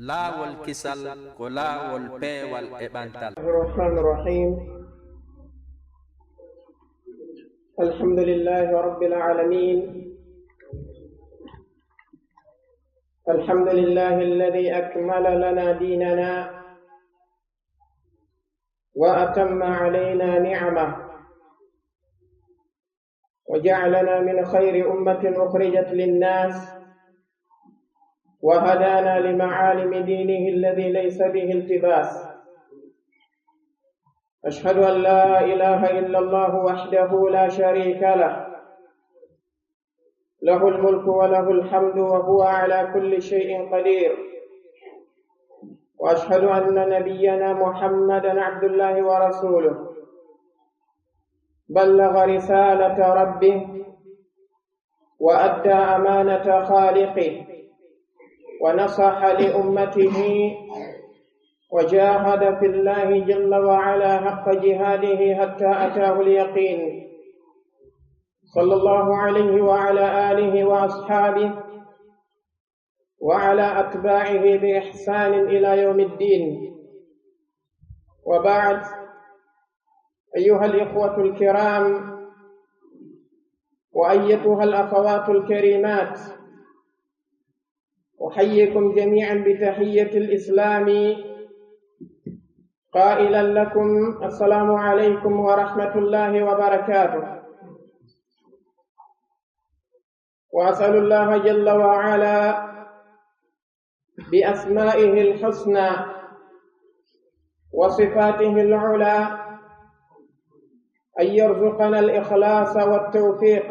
laawol kisal ko laawol peewal e ɓantal. الرحمن الرحيم الحمد لله رب العالمين الحمد لله الذي أكمل لنا ديننا وأتم علينا نعمه وجعلنا من خير أمة أخرجت للناس وهدانا لمعالم دينه الذي ليس به التباس. أشهد أن لا إله إلا الله وحده لا شريك له له الملك وله الحمد وهو على كل شيء قدير. وأشهد أن نبينا محمدا عبد الله ورسوله بلغ رسالة ربه وأدى أمانة خالقه ونصح لأمته وجاهد في الله جل وعلا حق جهاده حتى أتاه اليقين صلى الله عليه وعلى آله وأصحابه وعلى أتباعه بإحسان إلى يوم الدين. وبعد، أيها الإخوة الكرام وأيتها الأخوات الكريمات، أحييكم جميعا بتحية الإسلام قائلا لكم السلام عليكم ورحمة الله وبركاته. وأسأل الله جل وعلا بأسمائه الحسنى وصفاته العلى أن يرزقنا الإخلاص والتوفيق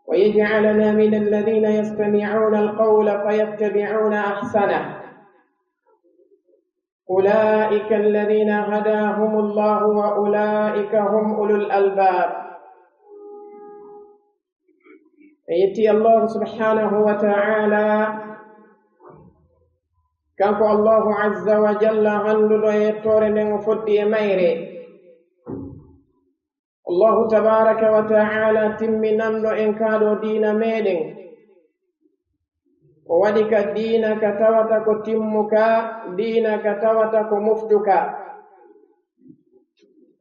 ويجعلنا من الذين يستمعون القول فيتبعون أحسنه. أولئك الذين هداهم الله وأولئك هم أولو الألباب. يأتي الله سبحانه وتعالى كانكو الله عز وجل هندو يتورن وفدي ميري الله تبارك وتعالى تمنن إن كادوا دين ميدن وودك دينك توتك تمك دينك توتك مفتك.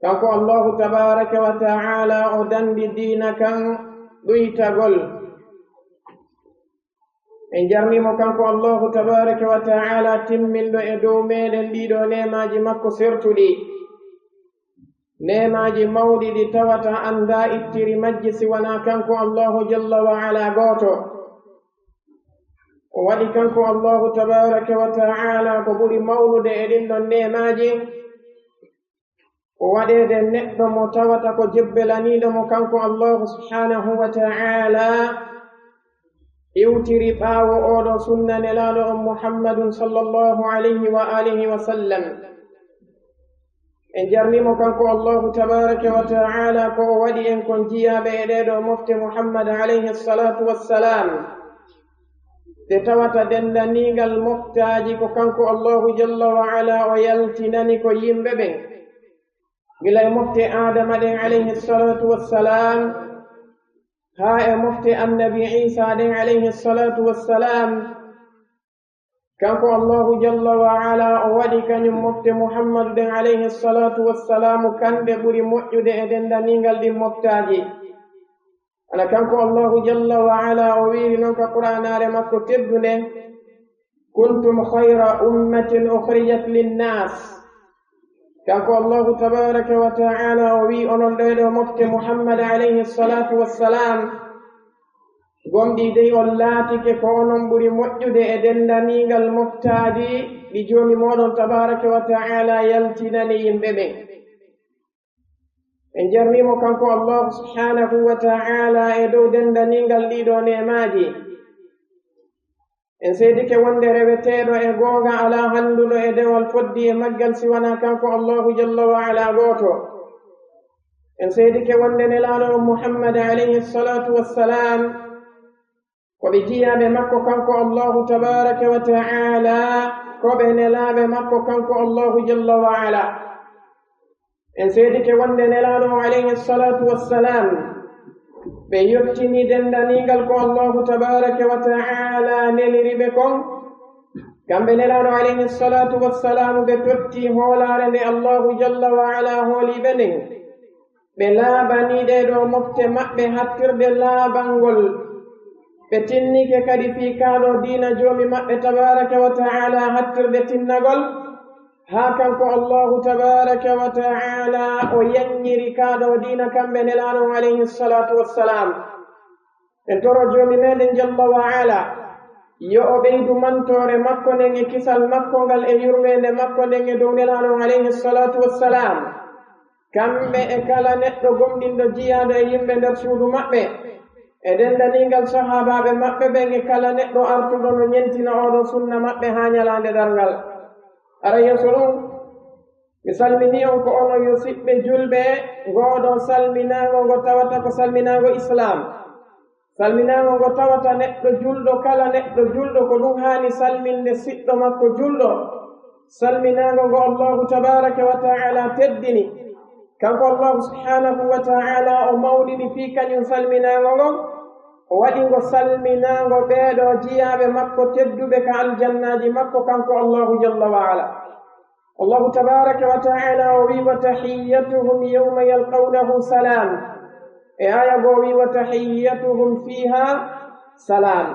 كانكو الله تبارك وتعالى أدن بدينك دويتغل إن جرنيمو كانكو الله تبارك وتعالى تمن إدو ميدن ديدو نيماجي مكو سرتو دي نيماجي مودي دي توتا أندا إتري مجلس ونا كانكو الله جل وعلا غوتو وودي كانكو الله تبارك وتعالى كبولي مولود إدن نيماجي وودي دي نقدو متوتا كو جبلاني دمو كانكو الله سبحانه وتعالى يوتري باو أولو سنة نلالو محمد صلى الله عليه وآله وسلم. إن جرنيمو كانكو الله تبارك وتعالى كو ودي إن كن جيا بيديدو مفتي محمد عليه الصلاة والسلام تتوتا دندنيغ المحتاج كو كانكو الله جل وعلا ويلتنني كو يمببين بلا مفتي آدم عليه الصلاة والسلام ها مفتي النبي عيسى عليه الصلاة والسلام كانكو الله جل وعلا ودي كان مفتي محمد عليه الصلاة والسلام كان بوري موجود ادن دانيغال دي مفتاجي انا كانكو الله جل وعلا ويري نك قران اره مكو تبدو كنتم خير أمة أخرجت للناس. كانكو الله تبارك وتعالى وي أنون ديدو مفتي محمد عليه الصلاة والسلام gomdi dey on laatike ko onon ɓuri moƴƴude e dendanigal moftaadi ɗi joomi moɗon tabaraka wa taala yaltinani yimɓe ɓen. en jarnimo kanko allah subhanahu wa taala e dow dendanigal ɗiɗo nemaaji. en seedike wonde reweteeɗo e goonga ala handuɗo e dewal foddi e maggal siwana kanko allahu jalla wa ala gooto. en seedike wonde nelaaɗo muhammad alayhi salatu wassalam koɓe jiyaɓe makko kanko allahu tabaraka wa taala koɓe nelaaɓe makko kanko allahu jalla wa ala. en seedike wonde nelaaɗo alayhi salatu wassalam ɓe yettini dendanigal ko allahu tabaraka wa taala neliri ɓe kon kamɓe nelaɗo alayhi salatu wassalamu ɓe totti hoolare nde allahu jalla wa ala hooliɓe nden ɓe laaɓaniɗe ɗo mofte maɓɓe hattirde laaɓangol ɓe tinnike kadi fii kaaɗo diina joomi maɓɓe tabaraka wa taala hattirde tinnagol haa kanko allahu tabaraka wa taala o yanñiri kaaɗo diina kamɓe nelaɗo alayhi salatu wassalam en toro joomi meɗen jalla wa ala yo o ɓeydu mantore makko nden e kisal makko ngal e yurmede makko nden e dow nelaɗo alayhi salatu wassalam kamɓe e kala neɗɗo gomɗinɗo jiyaɗo e yimɓe nder suudu maɓɓe e dendaningal sahabaɓe maɓɓe ɓen e kala neɗɗo artuɗo no ñentina oɗo sunna maɓɓe ha ñalande ɗarngal ara yeeso ɗum mi salmini on ko ono yo siɓɓe julɓe ngoɗo salminago ngo tawata ko salminago islam salminago ngo tawata neɗɗo julɗo kala neɗɗo julɗo ko ɗum hani salminde siɗɗo makko julɗo salminago ngo allahu tabaraka wa taala teddini kanko allahu subhanahu wa taala o mawɗini fii kañum salminago ngon o waɗi ngo salminago ɓeeɗo jiyaɓe makko tedduɓe ka aljannaji makko kanko allahu jalla wa ala allahu tabaraka wa taala o wi wa tahiyyatuhum yawma yalqawnahu salam e aya goo wi wa tahiyyatuhum fiha salam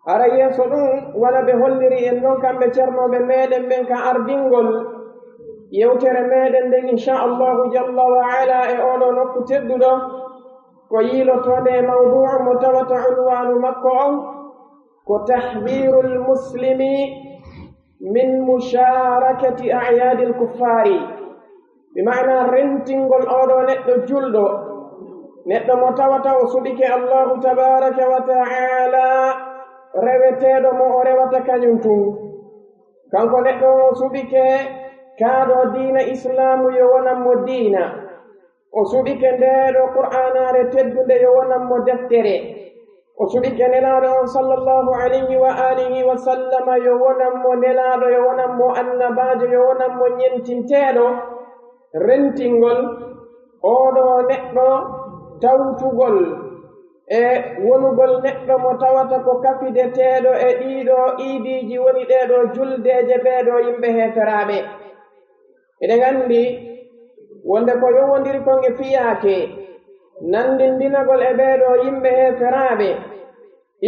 ara yeeso ɗum wona ɓe holliri en noon kamɓe ceernoɓe meɗen ɓen ka ardingol yewtere meɗen nden inchallahu jalla wa ala e oɗo nokku tedduɗo ko yiilotode e mawduu mo tawata unwanu makko on ko tahdiru lmuslimi min musharakati ayadi lkuffari bimana rentingol oɗo neɗɗo julɗo neɗɗo mo tawata o suɓike allahu tabaraka wa taala reweteɗo mo o rewata kañum tun kanko neɗɗo o suɓike kaaɗo diina islamu yo wonanmo diina o suɓike ndeɗo qur'anare teddunde yo wonanmo deftere o suɓike nelaɗo on sallllahu alayhi wa alihi wa sallama yo wonanmo nelaɗo yo wonanmo annabajo yo wonanmo ñentinteɗo rentingol oɗo neɗɗo tawtugol e wonugol neɗɗo mo tawata ko kafideteɗo e ɗiɗo iidiji woni ɗeɗo juldeje ɓeɗo yimɓe heferaɓe eɗen anndi wonde ko yowondiri kon e fiyaake nandindinagol e ɓeeɗo yimɓe heferaaɓe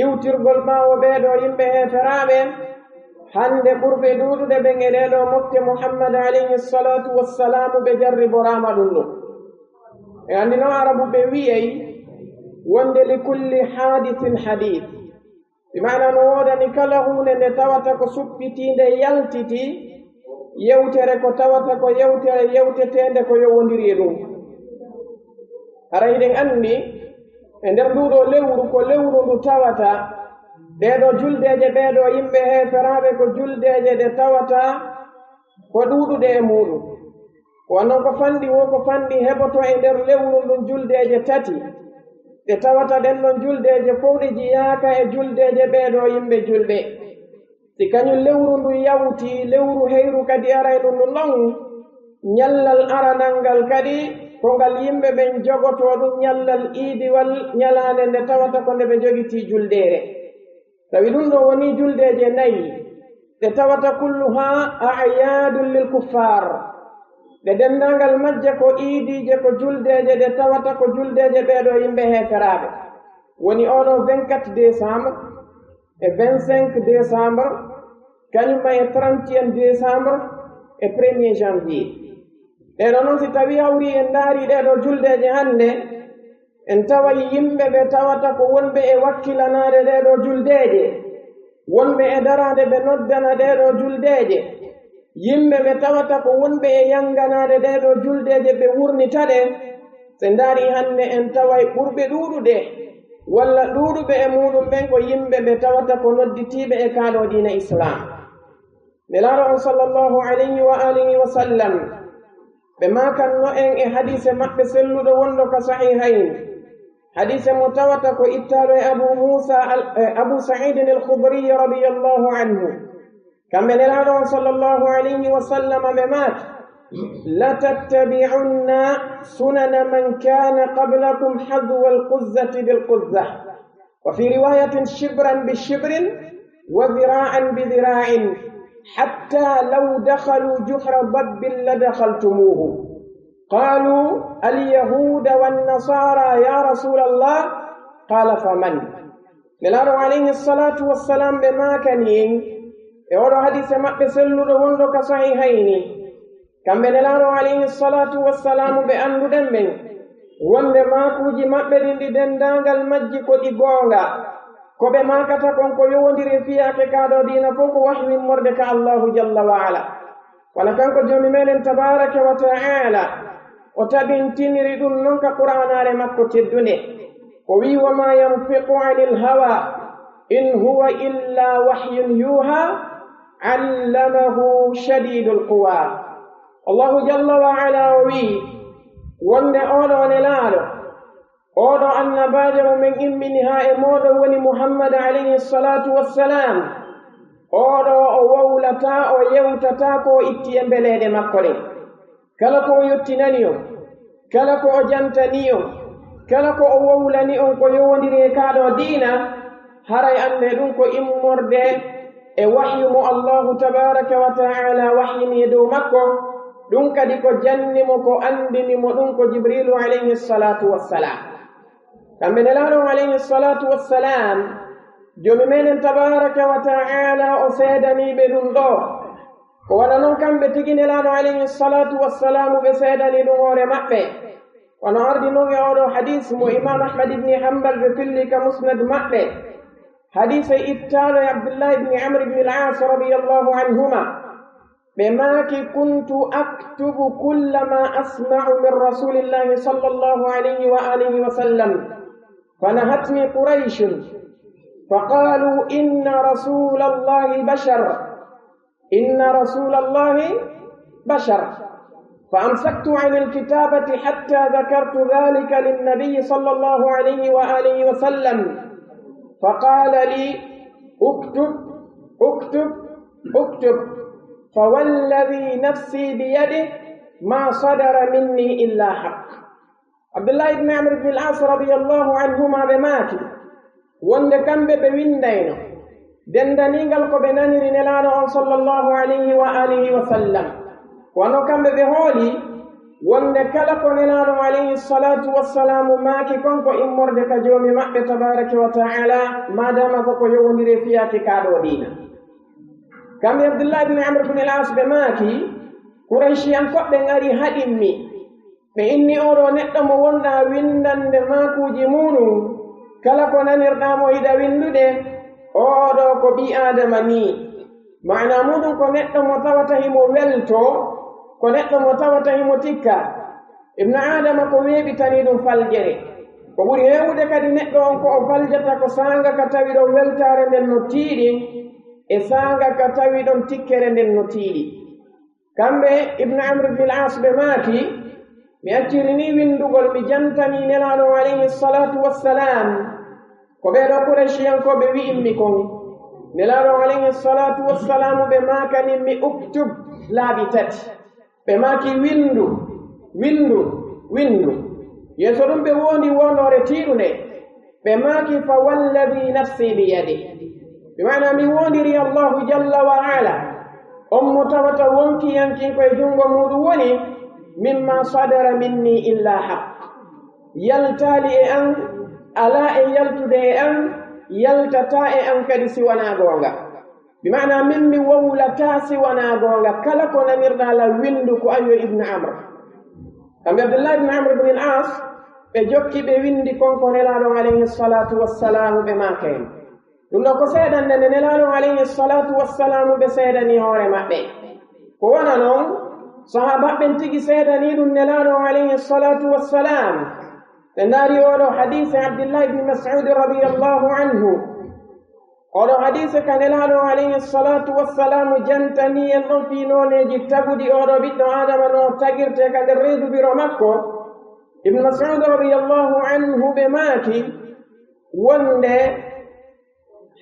iwtirgol ɓaawo ɓeeɗo yimɓe heferaaɓe hande ɓurɓe ɗuuɗude ɓen e ɗeɗo mofte muhammad alayhi salatu wassalamu ɓe jarriboraama ɗum ɗum e anndi noon arabu ɓe wiyey wonde li kulli hadithin hadith bimana no woodani kala huunde nde tawata ko suppitiinde yaltiti yewtere ko tawata ko yewtere yewtetende ko yowondiri e ɗum ara hiɗen anndi e nder nduɗo lewru ko lewru ndu tawata ɗeɗo juldeje ɓeeɗo yimɓe heferaaɓe ko juldeje ɗe tawata ko ɗuuɗuɗe e muɗum wonnon ko fanɗi wo ko fanɗi heɓoto e nder lewru ndun juldeje tati ɗe tawata ɗen ɗon juldeje fof ɗe jiyaaka e juldeje ɓeeɗo yimɓe julɓe si kañum lewru ndu yawti lewru heyru kadi aray ɗum ndu non ñallal aranal ngal kadi ko ngal yimɓe ɓen jogoto ɗum ñallal iidiwal ñalaande nde tawata ko nde ɓe jogiti juldeere tawi ɗum ɗo woni juldeje nayi ɗe tawata kulluha ayadun lil kuffar ɗe denndangal majje ko iidije ko juldeje ɗe tawata ko juldeje ɓeeɗo yimɓe heferaaɓe woni oɗo 24 décembre e 25 décembre kañumma e 31 décembre e 1er janvier ɗeɗo noon si tawi hawri en ndaari ɗeɗo juldeje hannde en tawa yimɓe ɓe tawata ko wonɓe e wakkilanaade ɗeɗo juldeje wonɓe e daraade ɓe noddana ɗeɗo juldeje yimɓe ɓe tawata ko wonɓe e yanganaade ɗeɗo juldeje ɓe wurnita ɗe so ndaari hannde en taway ɓurɓe ɗuuɗude walla ɗuuɗuɓe e muɗum ɓen ko yimɓe ɓe tawata ko nodditiiɓe e kaaɗo diina islam nelaaɗo on sallllahu alayhi wa alihi wa sallam ɓe maakanno en e hadise maɓɓe selluɗo wonɗo ka sahihayn hadise mo tawata ko ittaaɗo e abu saidin al-khudriy radiyallahu anhu kamɓe nelaaɗo on sallllahu alayhi wa sallam ɓe maaki latattabi'unna sunana man kana qablakum hadwa al-quzzati bil-quzza wa fi riwayatin shibran bi shibrin وذراعا بذراع حتى لو دخلوا جحر ضب لدخلتموه قالوا اليهود والنصارى يا رسول الله قال فمن نلارو عليه الصلاة والسلام بما كانين يورو حديث مأبه سلو وندو كصحيحين كم نلارو عليه الصلاة والسلام بأنو دمين وند ما كوجي مأبه دي دندانغال مجي كودي غونغا كوبه ما كتا كونكو يونديري فيها كادو دينا فوكو وحي مردك الله جل وعلا ولكنكو جومي ميلن تبارك وتعالى وتبنتني ردون ننك قرآن على مكو تدني ووي وما ينفق عن الهوى إن هو إلا وحي يوحى علمه شديد القوى الله جل وعلا وي وند أولو نلالو أولو أن بادر من إمنها إمودو وني محمد عليه الصلاة والسلام أولو أولتا أو يوتتا كو إتيان بلاد مكولي kala ko yottinaniyo kala ko jantaniyo kala ko wowlani on ko yowndiri kaɗo diina haray ande ɗum ko immorde e wahyu mo allahu tabaraka wa taala wahyini dow makko ɗum kadi ko jannimo ko andinimo ɗum ko jibrilu alayhi salatu wassalam kamɓe nelaɗon alayhi salatu wassalam jomi meɗen tabaraka wa taala o seedaniɓe ɗum ɗo ko waɗa noon kamɓe tigi nelaɗo alayhi salatu wassalamu ɓe seedani ɗum hoore maɓɓe wono ardi noon e oɗo hadis mo imam ahmad ibni hambal ɓe filli ka musnad maɓɓe hadise ittaɗo e abdullah ibni amr ibni al-as radiyallahu anhuma ɓe maaki kuntu aktubu kulla ma asma'u min rasulillahi sallallahu alayhi wa alihi wa sallam fanahatni qurayshun faqalu inna rasulallahi bashar إن رسول الله بشر فأمسكت عن الكتابة حتى ذكرت ذلك للنبي صلى الله عليه وآله وسلم فقال لي اكتب اكتب اكتب فوالذي نفسي بيده ما صدر مني إلا حق عبد الله بن عمرو بن العاص رضي الله عنهما بماكي وند كم بويندينو dendaningal ko ɓe naniri nelaɗo on sallllahu alayhi wa alihi wa sallam wono kamɓe ɓe hooli wonde kala ko nelaɗo alayhi salatu wassalamu maaki konko immorde ka joomi maɓɓe tabaraka wa taala madama koko yowodiri fiyaki kaɗo diina kamɓe abdullah ibne amr bne las ɓe maaki quraychiyan koɓɓe ngari haɗinmi ɓe inni oɗo neɗɗo mo wonɗa windande makuji muɗum kala ko nanirɗamo yiɗa windude oɗo ko ɓi adama ni mana muɗum ko neɗɗo mo tawata himo welto ko neɗɗo mo tawata himo tikka ibnu adama ko weeɓitani ɗum faljere ko ɓuri hewude kadi neɗɗo on ko o faljata ko sanga ka tawi ɗon weltare nden no tiiɗi e sanga ka tawi ɗon tikkere nden no tiiɗi kamɓe ibnu amr bnil as ɓe maaki mi acciri ni windugol mi jantani nelaɗo alayhi salatu wassalam ko ɓeeɗo quraychiyankoɓe wi'inmi kon nelaɗo alayhi salatu wassalamu ɓe maakaninmi uktub laaɓi tati ɓe maaki windu windu windu yeeso ɗum ɓe wondi wondore tiiɗunde ɓe maaki fa walladi nafsi biyadi bimana mi wondiri allahu jalla wa ala on mo tawata wonkiyankinko e jungo muɗum woni mimma sadara minni illa haq yaltaali e an ala e yaltude e an yaltata e an kadi siwana goonga bimana min mi wowlata siwana goonga kala ko namirɗa la windu ko ayo ibnu amr kamɓe abdullah ibne amr bne al as ɓe jokki ɓe windi konko nelaɗon alayhi salatu wassalamu ɓe maken ɗum ɗo ko seeɗande nde nelaɗon alayhi salatu wassalamu ɓe seedani hoore maɓɓe ko wona noon sahabaɓɓen tigi seedani ɗum nelaɗon alayhi salatu wassalam ɓe ndaari oɗo hadise abdillah ibni masud radiallahu anhu oɗo hadise ka nelaɗon alayhi salatu wassalamu jantani en ɗon fi noneji taguɗi oɗo ɓiɗɗo adama no tagirte ka nder reedu biro makko ibnu masud radiallahu anhu ɓe maaki wonde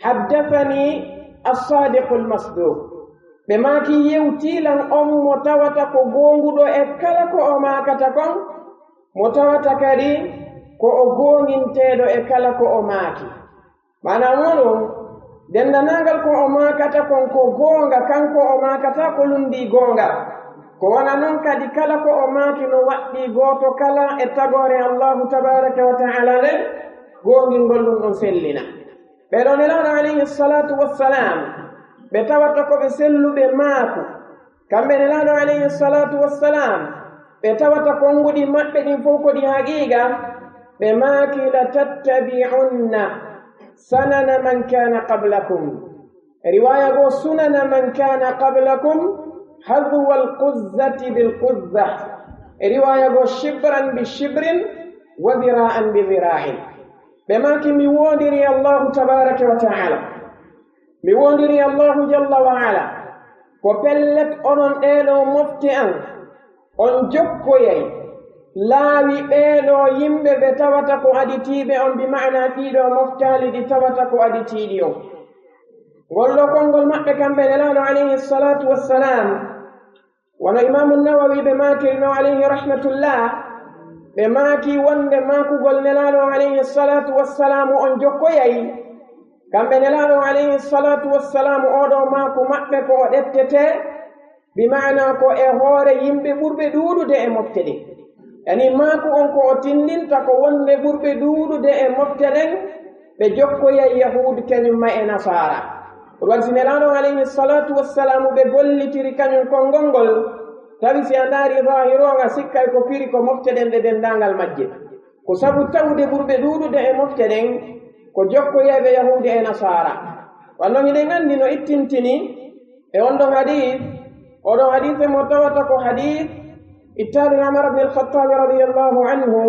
haddathani assadiqu lmasduq ɓe maaki yewtilan on mo tawata ko gonguɗo e kala ko o maakata kon mo tawata kadi ko o gonginteɗo e kala ko o maaki mana muɗum dendanagal ko o makata kon ko goonga kanko o makata ko lundi goonga ko wona noon kadi kala ko o maaki no waɗɗi gooto kala e tagore allahu tabaraka wa taala nden goongil ngol ɗum ɗon sellina ɓeɗo nelaɗo alayhi salatu wassalam ɓe tawata ko ɓe selluɓe maaku kamɓe nelaɗo alayhi salatu wassalam ɓe tawata konguɗi maɓɓe ɗin fof ko ɗi haqiqa ɓe maaki la tattabi'unna sanana man kana qablakum riwaya go sunana man kana qablakum hadwa alquzzati bilquzza riwaya go shibran bi shibrin wa dira'an bi dira'in ɓe maaki mi wondiri allahu tabaraka wa ta'ala mi wondiri allahu jalla wa ala ko pellet onon ɗeɗo mofte an on jokkoyay laawi ɓeeɗo yimɓe ɓe tawata ko aditiiɓe on bi ma'na ɗiɗo moftaali ɗi tawata ko aditiiɗi on ngolɗo konngol maɓɓe kamɓe nelaɗo alayhi salatu wassalam wono imamu nawawi ɓe maakirino alayhi rahmatullah ɓe maaki wonde maakugol nelaɗo alayhi salatu wassalamu on jokkoyay kamɓe nelaɗo alayhi salatu wassalamu oɗo maaku maɓɓe ko o ɗettete bi ma'na ko e hoore yimɓe ɓurɓe ɗuuɗude e mofte ɗen yani maaku on ko o tindinta ko wonde ɓurɓe ɗuuɗude e mofte ɗen ɓe jokkoyay yahudu kañumma e nasara ɗum waɗi si nelaɗo alayhi salatu wassalamu ɓe gollitiri kañum konngol ngol tawi si a ndaari zahiroga sikkay ko piri ko mofte ɗen ɗe dendangal majje ko sabu tawde ɓurɓe ɗuuɗude e mofte ɗen ko jokkoyayɓe yahudi e nasara wanno hiɗen anndi no ittintini e on ɗon hadith oɗon hadith mo tawata ko hadith ittaɗo Umar ibn al-Khattab radiyallahu anhu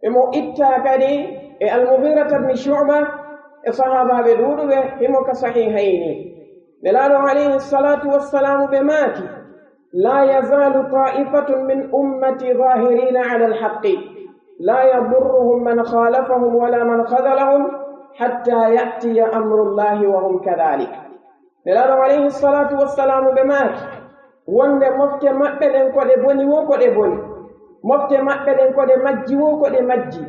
emo itta kadi e al-Mughirata ibn Shu'ba e sahabaɓe ɗuuɗuɓe himo ka sahihayni nelaɗo alayhi salatu wassalamu ɓe maaki la yazalu ta'ifatun min ummati zahirina ala al-haqqi la yadurruhum man khalafahum wala man khadalahum hatta ya'tiya amrullahi wa hum kadhalik nelaɗo alayhi salatu wassalamu ɓe maaki wonde mofte maɓɓe ɗen ko ɗe boni wo ko ɗe boni mofte maɓɓe ɗen ko ɗe majji wo ko ɗe majji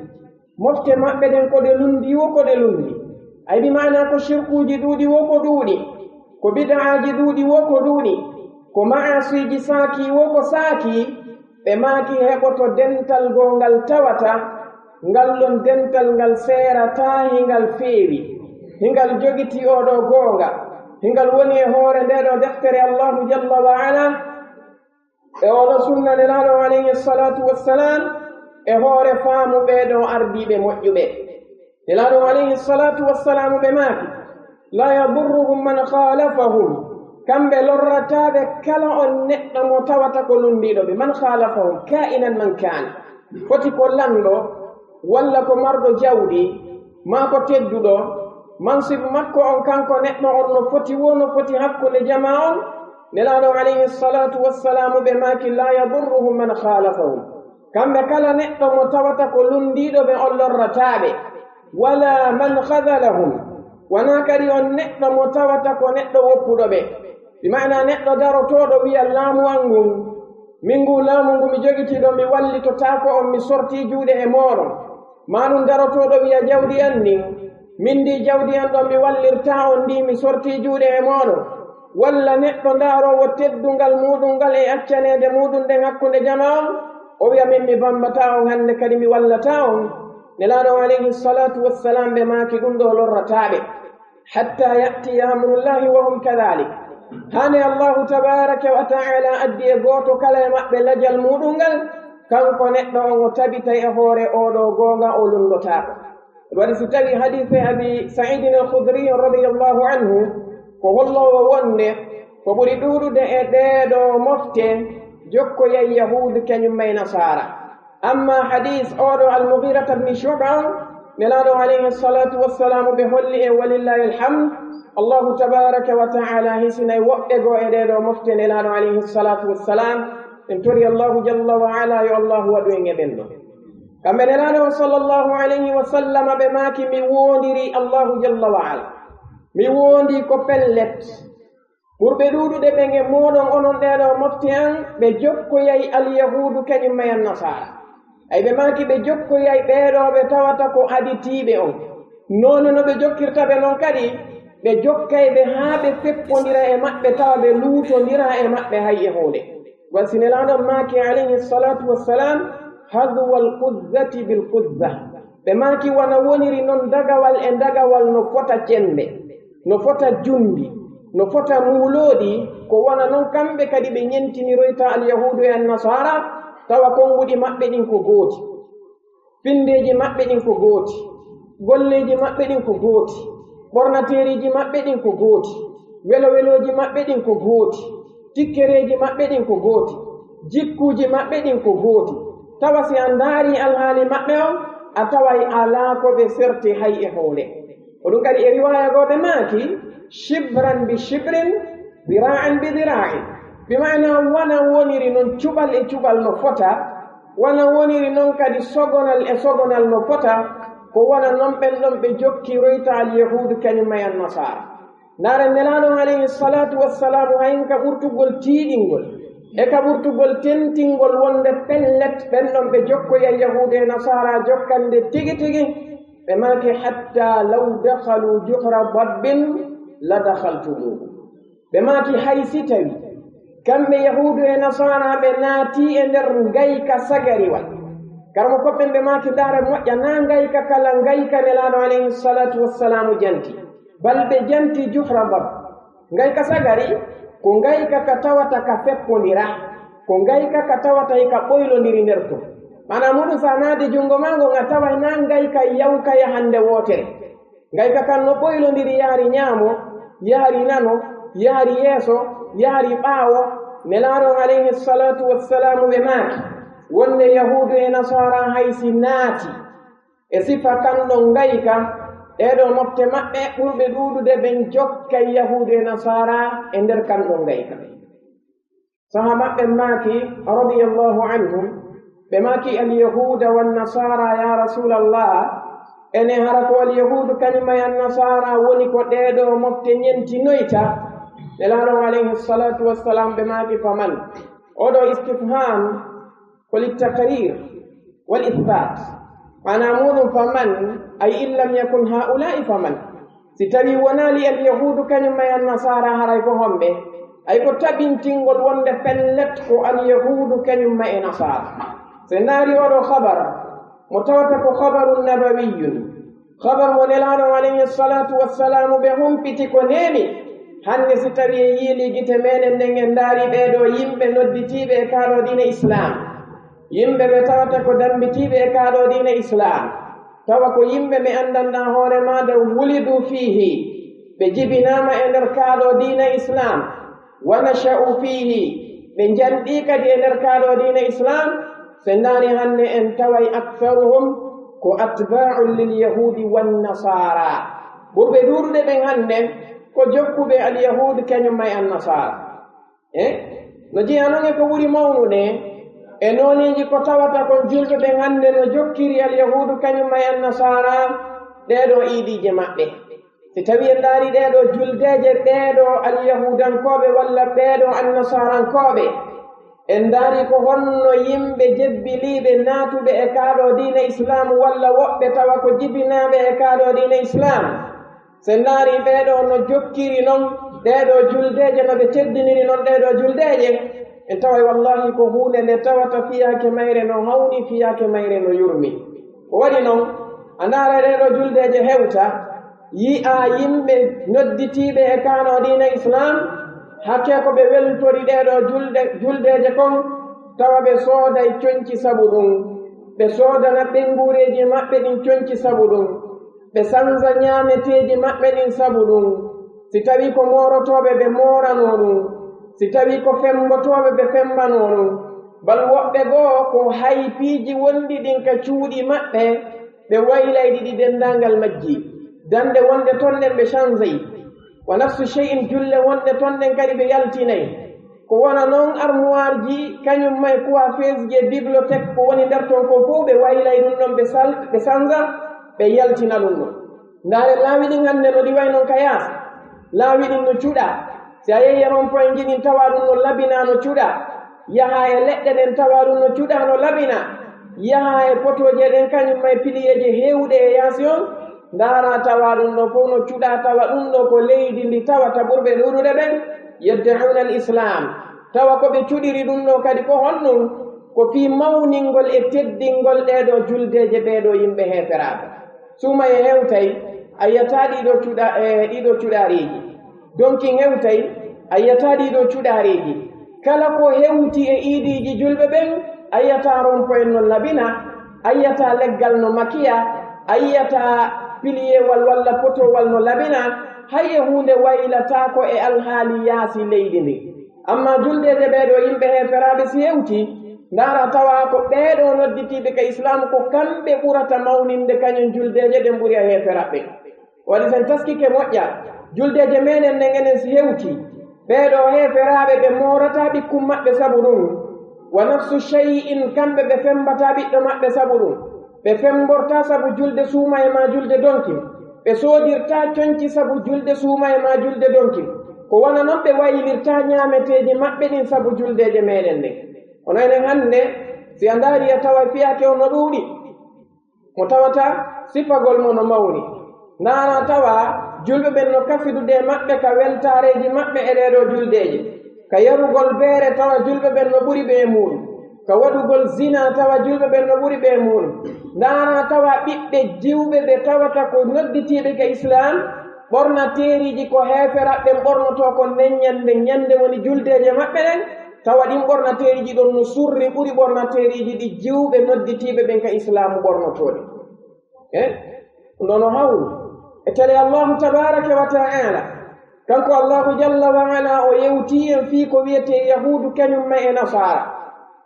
mofte maɓɓe ɗen ko ɗe lundi wo ko ɗe lundi ay bi mana ko shirkuji ɗuuɗi wo ko ɗuuɗi ko bid'aji ɗuuɗi wo ko ɗuuɗi ko ma'asiji saaki wo ko saaki ɓe maaki heɓoto dental go ngal tawata ngal ɗon dental ngal seerata hingal feewi hingal jogiti oɗo goonga hingal woni e hoore ndeɗo deftere allahu jalla wa ala e oɗo sunna nelaɗo alayhi salatu wassalam e hoore faamu ɓeɗo ardiɓe moƴƴuɓe nelaɗo alayhi salatu wassalamu ɓe maaki la yadurruhum man khalafahum kamɓe lorrataɓe kala on neɗɗo mo tawata ko lundiɗoɓe man khalafahum ka'inan man kana foti ko lanɗo walla ko marɗo jawdi ma ko tedduɗo mansibu makko on kanko neɗɗo on no foti wo no foti hakkunde jama on nelaɗo alayhi salatu wassalamu ɓe maaki la yadurruhum man khalafahum kamɓe kala neɗɗo mo tawata ko lundiɗoɓe on lorrataɓe wala man khadalahum wona kadi on neɗɗo mo tawata ko neɗɗo woppuɗoɓe bimana neɗɗo darotoɗo wiya laamu an ngun min ngu laamu ngu mi jogitiɗo mi wallitotako on mi sorti juuɗe e moɗon maɗum darotoɗo wiya jawdi an nin min ndi jawdi an ɗon mi wallirta on ndi mi sorti juuɗe e moɗon walla neɗɗo ndarowo teddungal muɗum ngal e accanede muɗum ɗen hakkunde jama on o wiya min mi bambata on hande kadi mi wallata on nelaɗo alayhi salatu wassalam ɓe maaki ɗum ɗo lorrataɓe hatta ya'tiya amrullahi wa hum kadhalik hane allahu tabaraka wa ta'ala addi e goto kala e maɓɓe lajal muɗum ngal kanko neɗɗo on o tabita e hoore oɗo goonga o lundotako waɗi so tawi hadise abi saidin al-khudri radiyallahu anhu ko hollowo wonde ko ɓuri ɗuuɗude e ɗeɗo mofte jokkoyay yahudu kañum may nasara amma hadis oɗo al-mughirata ibn shu'ba nelaɗo alayhi salatu wassalamu ɓe holli e walillahi alhamd allahu tabaraka wa ta'ala hisinay woɓɓe go e ɗeɗo mofte nelaɗo alayhi salatu wassalam en tori allahu jalla wa ala yo allahu waɗu en e ɓenɗo kamɓe nelaɗo sallllahu alayhi wa sallam ɓe maaki mi wondiri allahu jalla wa ala mi wondi ko pellet ɓurɓe ɗuuɗuɗe ɓen e moɗon onon ɗeɗo mofte an ɓe jokkoyay alyahudu kañum mayan nasara ay ɓe maaki ɓe jokkoyay ɓeɗo ɓe tawata ko aditiɓe on none no ɓe jokkirta ɓe noon kadi ɓe jokkay ɓe haa ɓe feppondira e maɓɓe tawa ɓe luutondira e maɓɓe hay e hoonde wasinelaɗon maaki alayhi salatu wassalam hadwa alquzzati bilquzza ɓe maaki wana woniri noon dagawal e dagawal no fota cembe no fota jundi no fota muulooɗi ko wona noon kamɓe kadi ɓe ñentiniroyta alyahudu e annasara tawa konnguɗi maɓɓe ɗin ko gooti findeji maɓɓe ɗin ko gooti golleji maɓɓe ɗin ko gooti ɓornateeriji maɓɓe ɗin ko gooti weloweloji maɓɓe ɗin ko gooti tikkereji maɓɓe ɗin ko gooti jikkuji maɓɓe ɗin ko gooti tawa si a ndaari alhaali maɓɓe on a taway alaa ko ɓe serti hay e hoore o ɗum kadi e riwaya gooɓe maaki shibran bi shibrin dira'an bi dira'in bimana wana woniri noon cuɓal e cuɓal no fota wana woniri noon kadi sogonal e sogonal no fota ko wona noon ɓen ɗon ɓe jokkiroyta alyahudu kañum e annasara ndaare nelaɗon alayhi salatu wassalamu hayin ka ɓurtugol tiiɗingol e ka ɓurtugol tentingol wonde pellet ɓen ɗon ɓe jokkoy alyahudu e nasara jokkande tigi tigi ɓe maake hatta law dakhalu juhra dabbin la dakhaltumuhu ɓe maaki hay si tawi kamɓe yahudu e nasara ɓe naati e nder ngayka sagariwal karmo koɓɓen ɓe maaki daare moƴƴa na ngayka kala ngayka nelaɗo alayhi salatu wassalamu janti bal ɓe janti juhra dab ngayka sagari ko ngayka ka tawata ka feppondira ko ngayka ka tawata e ka ɓoylondiri nder to mana muɗum sa naade junngo ma ngon a tawa na ngayka yawka yahande wootere ngayka kan no ɓoylondiri yaari ñaamo yaari nano yaari yeeso yaari ɓaawo nelaɗon alayhi salatu wassalamu ɓe maaki wonde yahudu e nasara haysi naati e sifa kanɗon ngayka ɗeɗo mofte maɓɓe ɓurɓe ɗuuɗude ɓen jokkay yahudu e nasara e nder kanɗon ngayka saha maɓɓe maaki radiyallahu anhum ɓe maaki alyahuda wannasara ya rasulallah ene hara ko alyahudu kañuma e annasara woni ko ɗeɗo mofte ñentinoyta nelaɗon alayhi salatu wassalam ɓe maaki faman oɗo istifham ko littaqrir wal ithbat mana muɗum faman ay in lam yakun haula'i faman si tawi wonali alyahudu kañuma e annasara haray ko homɓe ay ko taɓintingol wonde pellet ko alyahudu kañumma e nasara so ndaari oɗo habar mo tawata ko habaru nabawiyun habar mo nelaɗon alayhi salatu wassalamu ɓe humpiti ko nemi hande si tawi e yiili gite meɗen nden en ndaari ɓeɗo yimɓe nodditiɓe e kaaɗo diine islam yimɓe ɓe tawata ko dambitiɓe e kaaɗo diine islam tawa ko yimɓe ɓe andanɗa hoore maɗa wulidu fihi ɓe jibinama e nder kaaɗo diine islam wa nasha'u fihi ɓe janɗi kadi e nder kaaɗo diine islam so ndaari hande en taway aktharuhum ko atba'u lilyahudi wannasara ɓurɓe ɗuuɗuɓe ɓen hande ko jokkuɓe alyahudu kañumma e annasara no jeeya noon e ko ɓuri mawnude e nooniji ko tawata kon julɓe ɓen hande no jokkiri alyahudu kañumma e annasara ɗeɗo iidije maɓɓe si tawi en ndaari ɗeɗo juldeje ɓeɗo alyahudankoɓe walla ɓeɗo annasarankoɓe en ndaari ko honno yimɓe jebbiliɓe naatuɓe e kaaɗo diine islam walla woɓɓe tawa ko jibinaɓe e kaaɗo diine islam so ndaari ɓeɗo no jokkiri noon ɗeɗo juldeje no ɓe teddiniri noon ɗeɗo juldeje en taway wallahi ko hunde nde tawata fiyake mayre no hawni fiyake mayre no yurmi ko waɗi noon a ndaara ɗeɗo juldeje hewta yi'a yimɓe nodditiɓe e kaaɗo diine islam hakke ko ɓe weltori ɗeɗo juldeje kon tawa ɓe sooday coñci sabu ɗum ɓe soodana ɓengureji maɓɓe ɗin coñci sabu ɗum ɓe sanza ñaameteeji maɓɓe ɗin sabu ɗum si tawi ko moorotoɓe ɓe moorano ɗum si tawi ko fembotoɓe ɓe fembano ɗum bal woɓɓe goo ko haypiiji wonɗi ɗin ka cuuɗi maɓɓe ɓe waylayɗi ɗi dendangal majji dande wonde ton ɗen ɓe changeyi wa nafsu cheyin julle wonde ton ɗen kadi ɓe yaltinayi ko wona noon armoire ji kañum may coiffeuse ji e bibliothèque ko woni nder ton ko fof ɓe waylay ɗum ɗon ɓe sanza ɓe yaltina ɗum ɗon ndaare laawi ɗin hannde no ɗi way noon ka yaas laawi ɗin no cuɗa si a yehi ron point ji ɗin tawa ɗum no labina no cuɗa yaha e leɗɗe ɗen tawa ɗum no cuɗa no labina yaha e potoje ɗen kañum may piliyeje heewɗe e yaasi on ndara tawa ɗum ɗo fof no cuɗa tawa ɗum ɗo ko leydi ndi tawata ɓurɓe ɗuɗude ɓen yeddauna al islam tawa ko ɓe cuɗiri ɗum ɗo kadi ko honɗum ko fii mawningol e teddingol ɗeɗo juldeje ɓeɗo yimɓe heferaɓe suma e hewtay a yiyata ɗiɗo cuɗariji donki hewtay a yiyata ɗiɗo cuɗariji kala ko hewti e iidiji julɓe ɓen a yiyata rompoen no labina a yiyata leggal no makiya a yiyata piliyewal walla potowal no labina haye hunde waylatako e alhaali yaasi leydi ndi amma juldeje ɓeɗo yimɓe heferaɓe si hewti ndara tawa ko ɓeɗo nodditiɓe ka islam ko kamɓe ɓurata mawninde kañum juldeje ɗen ɓuri a heferaɓe waɗi sen taskike moƴƴa juldeje meɗen nde enen si hewti ɓeɗo heferaɓe ɓe morata ɓikkum maɓɓe sabu ɗum wa nafsu shay'in kamɓe ɓe fembata ɓiɗɗo maɓɓe sabu ɗum ɓe femborta sabu julde suuma e ma julde donki ɓe sodirta coñci sabu julde suuma e ma julde donki ko wona noon ɓe waylirta ñaameteji maɓɓe ɗin sabu juldeje meɗen nde hono enen hannde si a ndaari a tawa fiyake o no ɗuuɗi mo tawata sifagol mo no mawni ndaara tawa julɓe ɓen no kafidude maɓɓe ka weltareji maɓɓe e ɗeɗo juldeje ka yarugol beere tawa julɓe ɓen no ɓuri ɓe muɗum ka waɗugol zina tawa julɓe ɓen no ɓuri ɓe muɗum ndaara tawa ɓiɓɓe jiwɓe ɓe tawata ko nodditiɓe ka islam ɓornateriji ko heferaɓe ɓornoto ko nden ñande woni juldeje maɓɓe ɗen tawa ɗin ɓornateriji ɗon no surri ɓuri ɓornateriji ɗi jiwɓe nodditiɓe ɓen ka islamu ɓornotoɗe ɗono hawru e tele allahu tabaraka wa taala kanko allahu jalla wa ala o yewti en fii ko wiyete yahudu kañum ma e nasara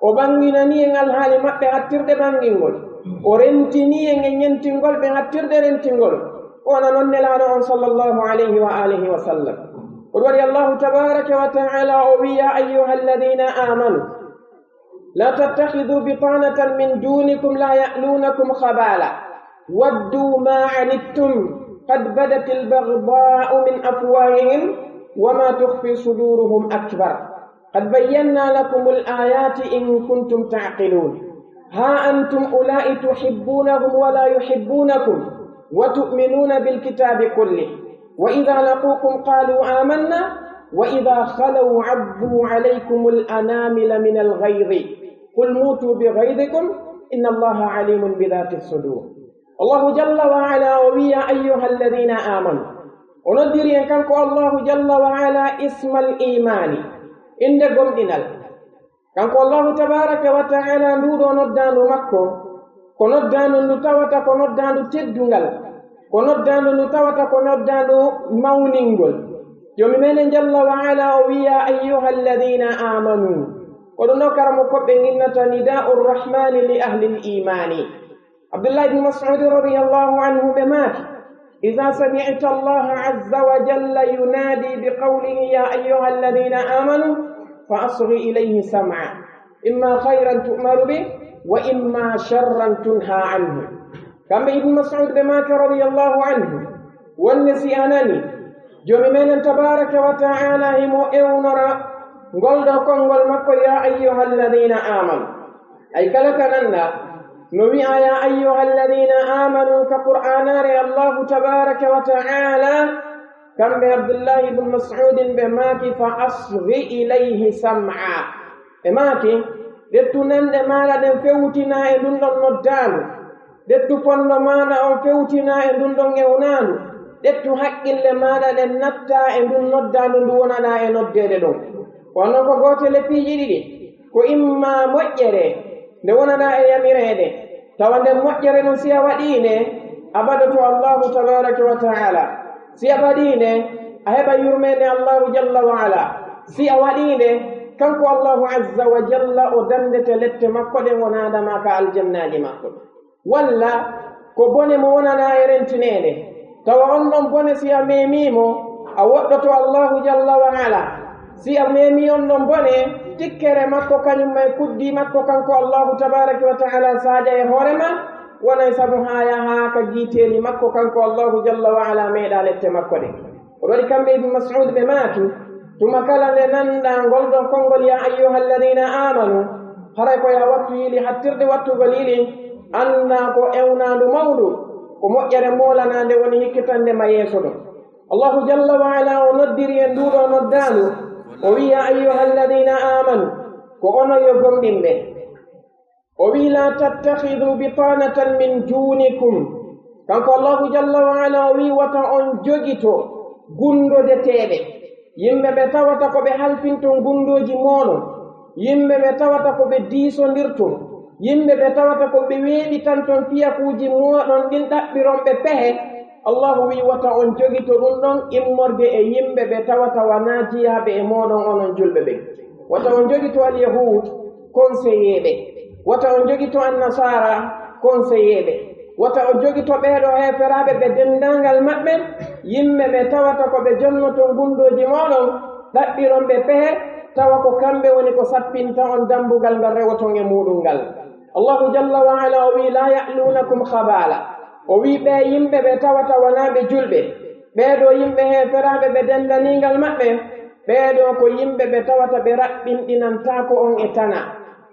o ɓanginani en alhaali maɓɓe hattirde ɓangingol o rentini en e ñentingol ɓe hattirde rentingol wona noon nelaɗo on sallllahu alayhi wa alihi wa sallam قل ولي الله تبارك وتعالى يا أيها الذين آمنوا لا تتخذوا بطانة من دونكم لا يألونكم خبالا ودوا ما عنتم قد بدت البغضاء من أفواههم وما تخفي صدورهم أكبر قد بينا لكم الآيات إن كنتم تعقلون ها أنتم أولئك تحبونهم ولا يحبونكم وتؤمنون بالكتاب كله وإذا لقوكم قالوا آمنا وإذا خلوا عضوا عليكم الأنامل من الغيظ قل موتوا بغيظكم إن الله عليم بذات الصدور الله جل وعلا ويا أيها الذين آمنوا وندري أن كانكو الله جل وعلا اسم الإيمان عندكم إنال كانكو الله تبارك وتعالى نودو ندانو مكو كنودانو نتاوتا كنودانو تدنغال ko noddaandu ndu tawata ko noddaandu mawningol jomi menen jalla wa ala o wiya ayyuha alladina amanu ko ɗum ɗo karamo koɓɓe ginnata nida'u rrahmani li ahli l'imani abdullah ibne mas'ud radiallahu anhu ɓe maaki ida samicta allaha azza wa jalla yunadi biqawlihi ya ayyuha alladina amanu fa asghi ilayhi sam'a imma khayran tu'maru bih wa imma sharran tunha anhu kamɓe ibnu mas'ud ɓe maake radiallahu anhu wonne si anani jomi menen tabaraka wa taala himo ewnora ngolɗo konngol makko ya ayyuha alladina amanu ay kala ka nanda no wi'a ya ayyuha alladina amanu ka qur'anare allahu tabaraka wa taala kamɓe abdullahi ibnu mas'udin ɓe maaki fa asghi ilayhi sam'a ɓe maaki ɗettu nanɗe maɗa ɗen fewtina e ɗum ɗon noddaandu ɗettu fonno maɗa on fewtina e ndun ɗon ewnaandu ɗettu haqqille maɗa ɗen natta e ndun noddaandu ndu wonaɗa e noddede ɗon wonno ko gootele piiji ɗiɗi ko imma moƴƴere nde wonaɗa e yamireede tawa nden moƴƴere ɗum si a waɗiinde a ɓadoto allahu tabaraka wa taala si a waɗiinde a heɓa yurmede allahu jalla wa ala si a waɗiinde kanko allahu azza wa jalla o dandete lette makko ɗen wonaɗama ka aljannaji makko walla ko bone mo wonana e rentinede tawa on ɗon bone si a memimo a woɗɗoto allahu jalla wa ala si a memi on ɗon bone tikkere makko kañum may kuddi makko kanko allahu tabaraka wa taala sadia e hoorema wonay sabu ha yaha ka jiiteli makko kanko allahu jalla wa ala meeɗa lette makko ɗe oɗo waɗi kamɓe ibnu mas'ud ɓe maaki tuma kala nde nanɗa ngolɗon konngol ya ayyuha alladina amanu haray ko ya wattu yili hattirde wattugol yili annda ko ewnandu mawɗu ko moƴƴere molanande woni hikkitande ma yeeso ɗum. Allahu jalla wa ala o noddiri en nduɗo noddaandu o wi ya ayyuha alladina amanu ko onon yo gomɗinɓe o wi la tattahidu bitanatan min dunikum kanko Allahu jalla wa ala o wi wata on jogito gundodeteɓe yimɓe ɓe tawata ko ɓe halfinton gundoji moɗon yimɓe ɓe tawata ko ɓe diisondirton yimɓe ɓe tawata ko ɓe weeɗitanton fiyakuuji moɗon ɗin ɗaɓɓironɓe pehe Allahu wi wata on jogito ɗum ɗon immorde e yimɓe ɓe tawata wana jiyaɓe e moɗon onon julɓe ɓe wata on jogito alyahud conseilleɓe wata on jogito annasara conseilleɓe wata on jogito ɓeeɗo heferaɓe ɓe dendangal maɓɓe yimɓe ɓe tawata ko ɓe jonnoton gundoji moɗon ɗaɓɓironɓe pehe tawa ko kamɓe woni ko sappinta on dambugal ngal rewoton e muɗum ngal. Allahu jalla wa ala o wi la ya'lunakum khabala o wi ɓe yimɓe ɓe tawata wanaɓe julɓe ɓeeɗo yimɓe heferaɓe ɓe dendaningal maɓɓe ɓeeɗo ko yimɓe ɓe tawata ɓe raɓɓinɗinantako on e tana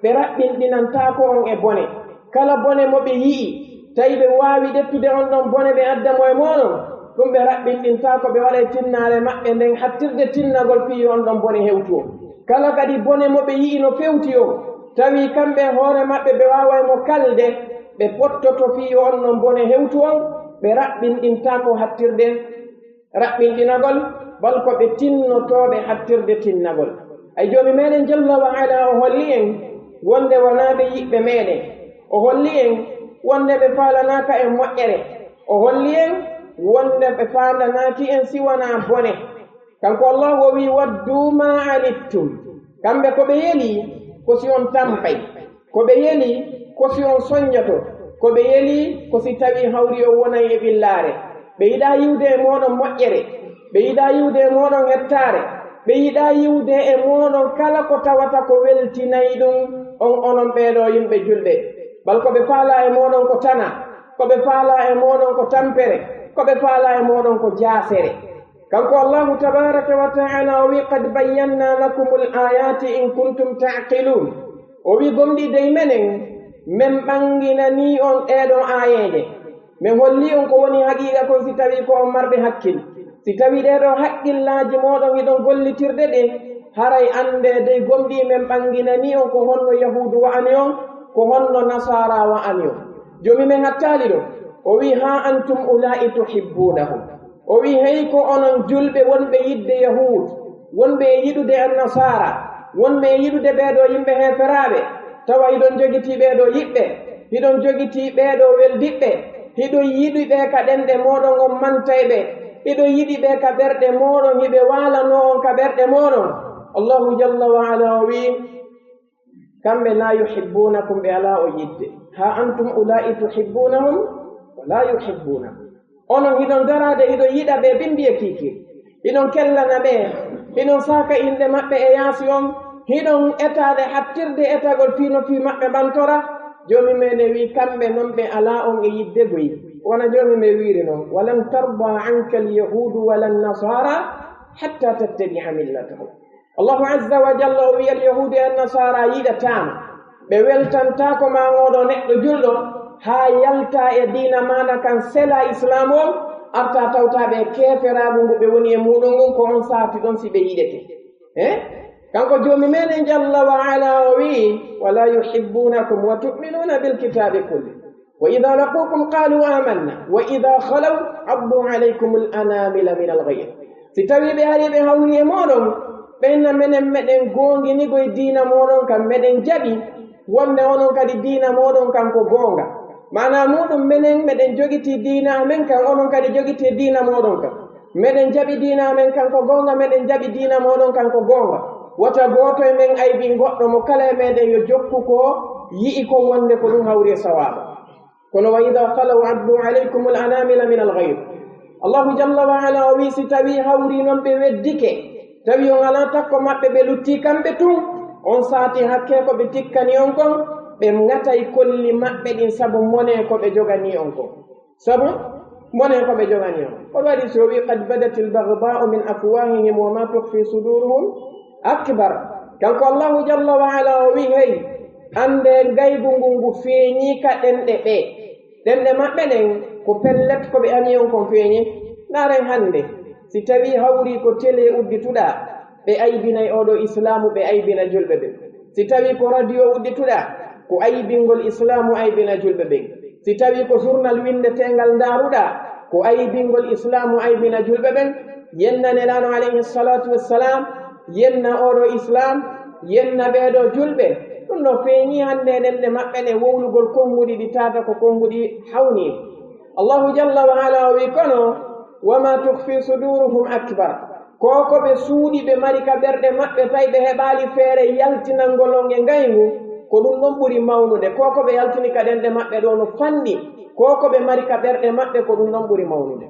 ɓe raɓɓinɗinantako on e bone kala bone mo ɓe yi'i tawi ɓe waawi ɗettude on ɗon bone ɓe addamo e moɗon ɗum ɓe raɓɓinɗintako ɓe waɗa tinnare maɓɓe nden hattirde tinnagol fiyo on ɗon bone hewtu o kala kadi bone mo ɓe yi'i no fewti o tawi kamɓe hoore maɓɓe ɓe waawaymo kalde ɓe pottoto fiyo on ɗon bone hewtu on ɓe raɓɓinɗintako hattirde raɓɓinɗinagol bal ko ɓe tinnotoɓe hattirde tinnagol ay joomi meɗen jalla wa ala o holli en wonde wonaaɓe yiɓɓe meɗen o holli en wonde ɓe faalanaka en moƴƴere o holli en wonde ɓe faandanaki en siwana bone kanko Allah o wi waddu ma anittum kamɓe ko ɓe yeli ko si on tampay ko ɓe yeli ko si on soññoto ko ɓe yeli ko si tawi hawri o wonay e ɓillaare ɓe yiɗa yiwde e moɗon moƴƴere ɓe yiɗa yiwde e moɗon hettare ɓe yiɗa yiwde e moɗon kala ko tawata ko weltinayi ɗum on onon ɓeeɗo yimɓe julɓe bal ko ɓe faala e moɗon ko tana ko ɓe faala e moɗon ko tampere ko ɓe faala e moɗon ko jaasere kanko Allahu tabaraka wa ta'ala o wi qad bayyanna lakum al-ayati in kuntum ta'qilun o wi gomɗi dey menen min ɓanginani on ɗeɗon ayeje min holli on ko woni haqiqa kon si tawi ko on marɓe hakkil si tawi ɗeɗon haqqillaji moɗon iɗon gollitirde ɗe haray ande dey gomɗi min ɓanginani on ko honno yahudu wa'ani on ko honno nasara wa'ani on jomi men hattali ɗo o wi ha antum ula'i tuhibbunahum o wi hey ko onon julɓe wonɓe yidde yahud wonɓe e yiɗude annasara wonɓe e yiɗude ɓeeɗo yimɓe heferaɓe tawa hiɗon jogiti ɓeeɗo yiɓɓe hiɗon jogiti ɓeeɗo weldiɓɓe hiɗon yiɗi ɓe ka ɗenɗe moɗon on mantayɓe hiɗon yiɗi ɓe ka ɓerɗe moɗon hiɓe walano on ka ɓerɗe moɗon Allahu jalla wa ala o wi kamɓe la yuhibbunakum ɓe ala o yidde ha antum ula'i tuhibbunahum wa la yuhibbunakum onon hiɗon darade hiɗon yiɗa ɓe bimbi e kiiki hiɗon kellana ɓe hiɗon saaka inde maɓɓe e yaasi on hiɗon etade hattirde etagol fino fi maɓɓe ɓantora joomi meɗen wi kamɓe noon ɓe ala on e yidde goyi wona joomi me wiiri noon walan tarda anka alyahudu wala nnasara hatta tattabi'a millatahum Allahu azza wa jalla o wi alyahudu e annasara yiɗatama ɓe weltantako ma ngoɗo neɗɗo julɗo ha yalta e diina maɗa kan sela islam o arta tawtaɓe keferaɓe ngu ɓe woni e muɗum ngun ko on saati ɗon si ɓe yiɗete kanko joomi meɗen jalla wa ala o wi wala yuhibbunakum wa tu'minuna bilkitabi kulli wa idha laqukum qalu amanna wa idha khalaw abdu alaykum al-anamila min al-ghayr si tawi ɓe ari ɓe hawri e moɗon ɓenna menen meɗen gonginigo e diina moɗon kam meɗen jaɓi wonde onon kadi diina moɗon kan ko gonga mana muɗum menen meɗen jogiti diina amen kan onon kadi jogiti diina moɗon kan meɗen jaɓi diina amen kan ko gonga meɗen jaɓi diina moɗon kan ko gonga wata goto e men aybi goɗɗo mo kala e meɗen yo jokku ko yi'i ko wonde ko ɗum hawri e sawaba kono wa idha khalaw addu alaykum al-anamila min al-ghayr Allahu jalla wa ala o wi si tawi hawri noon ɓe weddike tawi on ala takko maɓɓe ɓe lutti kamɓe tun on saati hakke ko ɓe tikkani on kon ɓe gatay kolli maɓɓe ɗin sabu mone ko ɓe jogani on kon sabu mone ko ɓe jogani on koɗo waɗi so wi qad badat al-baghda'u min afwahihim wa ma tukhfi suduruhum akbar kanko Allahu jalla wa ala o wi hey ande gaygu ngu feeñi ka ɗenɗe ɓe ɗemɗe maɓɓe ɗen ko pellet ko ɓe ami on kon feeñe naren hannde si tawi hawri ko télé uddituɗa ɓe aybinay oɗo islamu ɓe aybina julɓe ɓen si tawi ko radio uddituɗa ko aybingol islamu aybina julɓe ɓen si tawi ko journal windetengal ndaruɗa ko aybingol islamu aybina julɓe ɓen yenna nelaɗo alayhi salatu wassalam yenna oɗo islam yenna ɓeɗo julɓe ɗum no feeñi hannde ɗemɗe maɓɓe ɗe wowlugol konguɗi ɗi tata ko konguɗi hawni allahu jalla wa ala o wi kono wama tukfi suduruhum akbar koko ɓe suuɗi ɓe mari ka ɓerɗe maɓɓe tawi ɓe heɓali feere yaltinalngolon e ngaygu ko ɗum ɗon ɓuri mawnude koko ɓe yaltini ka ɗenɗe maɓɓe ɗo no fanɗi koko ɓe mari ka ɓerɗe maɓɓe ko ɗum ɗon ɓuri mawnude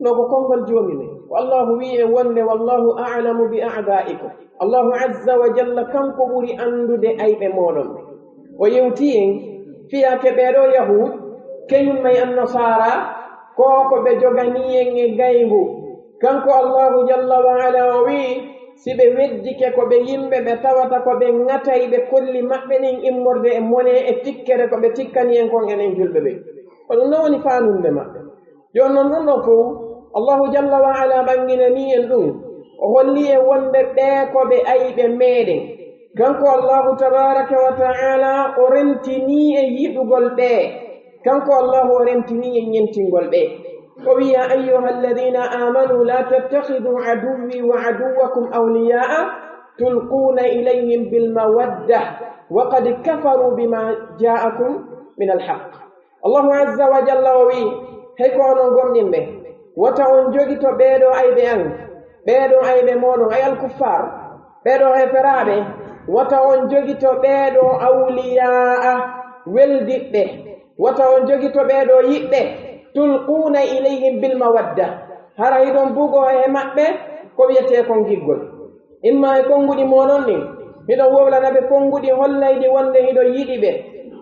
no ko konngol joomine ko allahu wi e wonde wallahu a'lamu bi a'da'ikum allahu azza wa jalla kanko ɓuri andude ayɓe moɗon o yewti en fiyake ɓeɗo yahud keñum may annasara koko ɓe jogani en e gaygu kanko allahu jalla wa ala o wi si ɓe weddike ko ɓe yimɓe ɓe tawata ko ɓe ŋatay ɓe kolli maɓɓe ɗin immorde e mone e tikkere ko ɓe tikkani en kon enen julɓe ɓe ko ɗum non woni faanunde maɓɓe joni noon ɗum ɗo fof allahu jalla wa ala ɓanginani en ɗum o holli e wonde ɓe ko ɓe ayɓe meɗen kanko allahu tabaraka wa taala o rentini e yiɗugol ɓe kanko allahu o rentini e ñentingol ɓe o wi ya ayuha alladina amanu la tattakhidhu aduwi wa aduwakum awliya'a tulquna ilayhim bilmawadda wa qad kafaru bima ja'akum min alhaq allahu azza wa jalla o wi hey ko onon gomɗin ɓe wata on jogito ɓeeɗo ayɓe an ɓeeɗo ayɓe moɗon ay alkuffar ɓeeɗo heferaɓe wata on jogito ɓeeɗo awliya'a weldiɓɓe wata on jogito ɓeeɗo yiɓɓe tulquna ilayhim bilmawadda hara hiɗon bugo e maɓɓe ko wiyete kon giggol imma e konguɗi moɗon ɗin hiɗon wowlanaɓe konguɗi hollayɗi wonde hiɗon yiɗi ɓe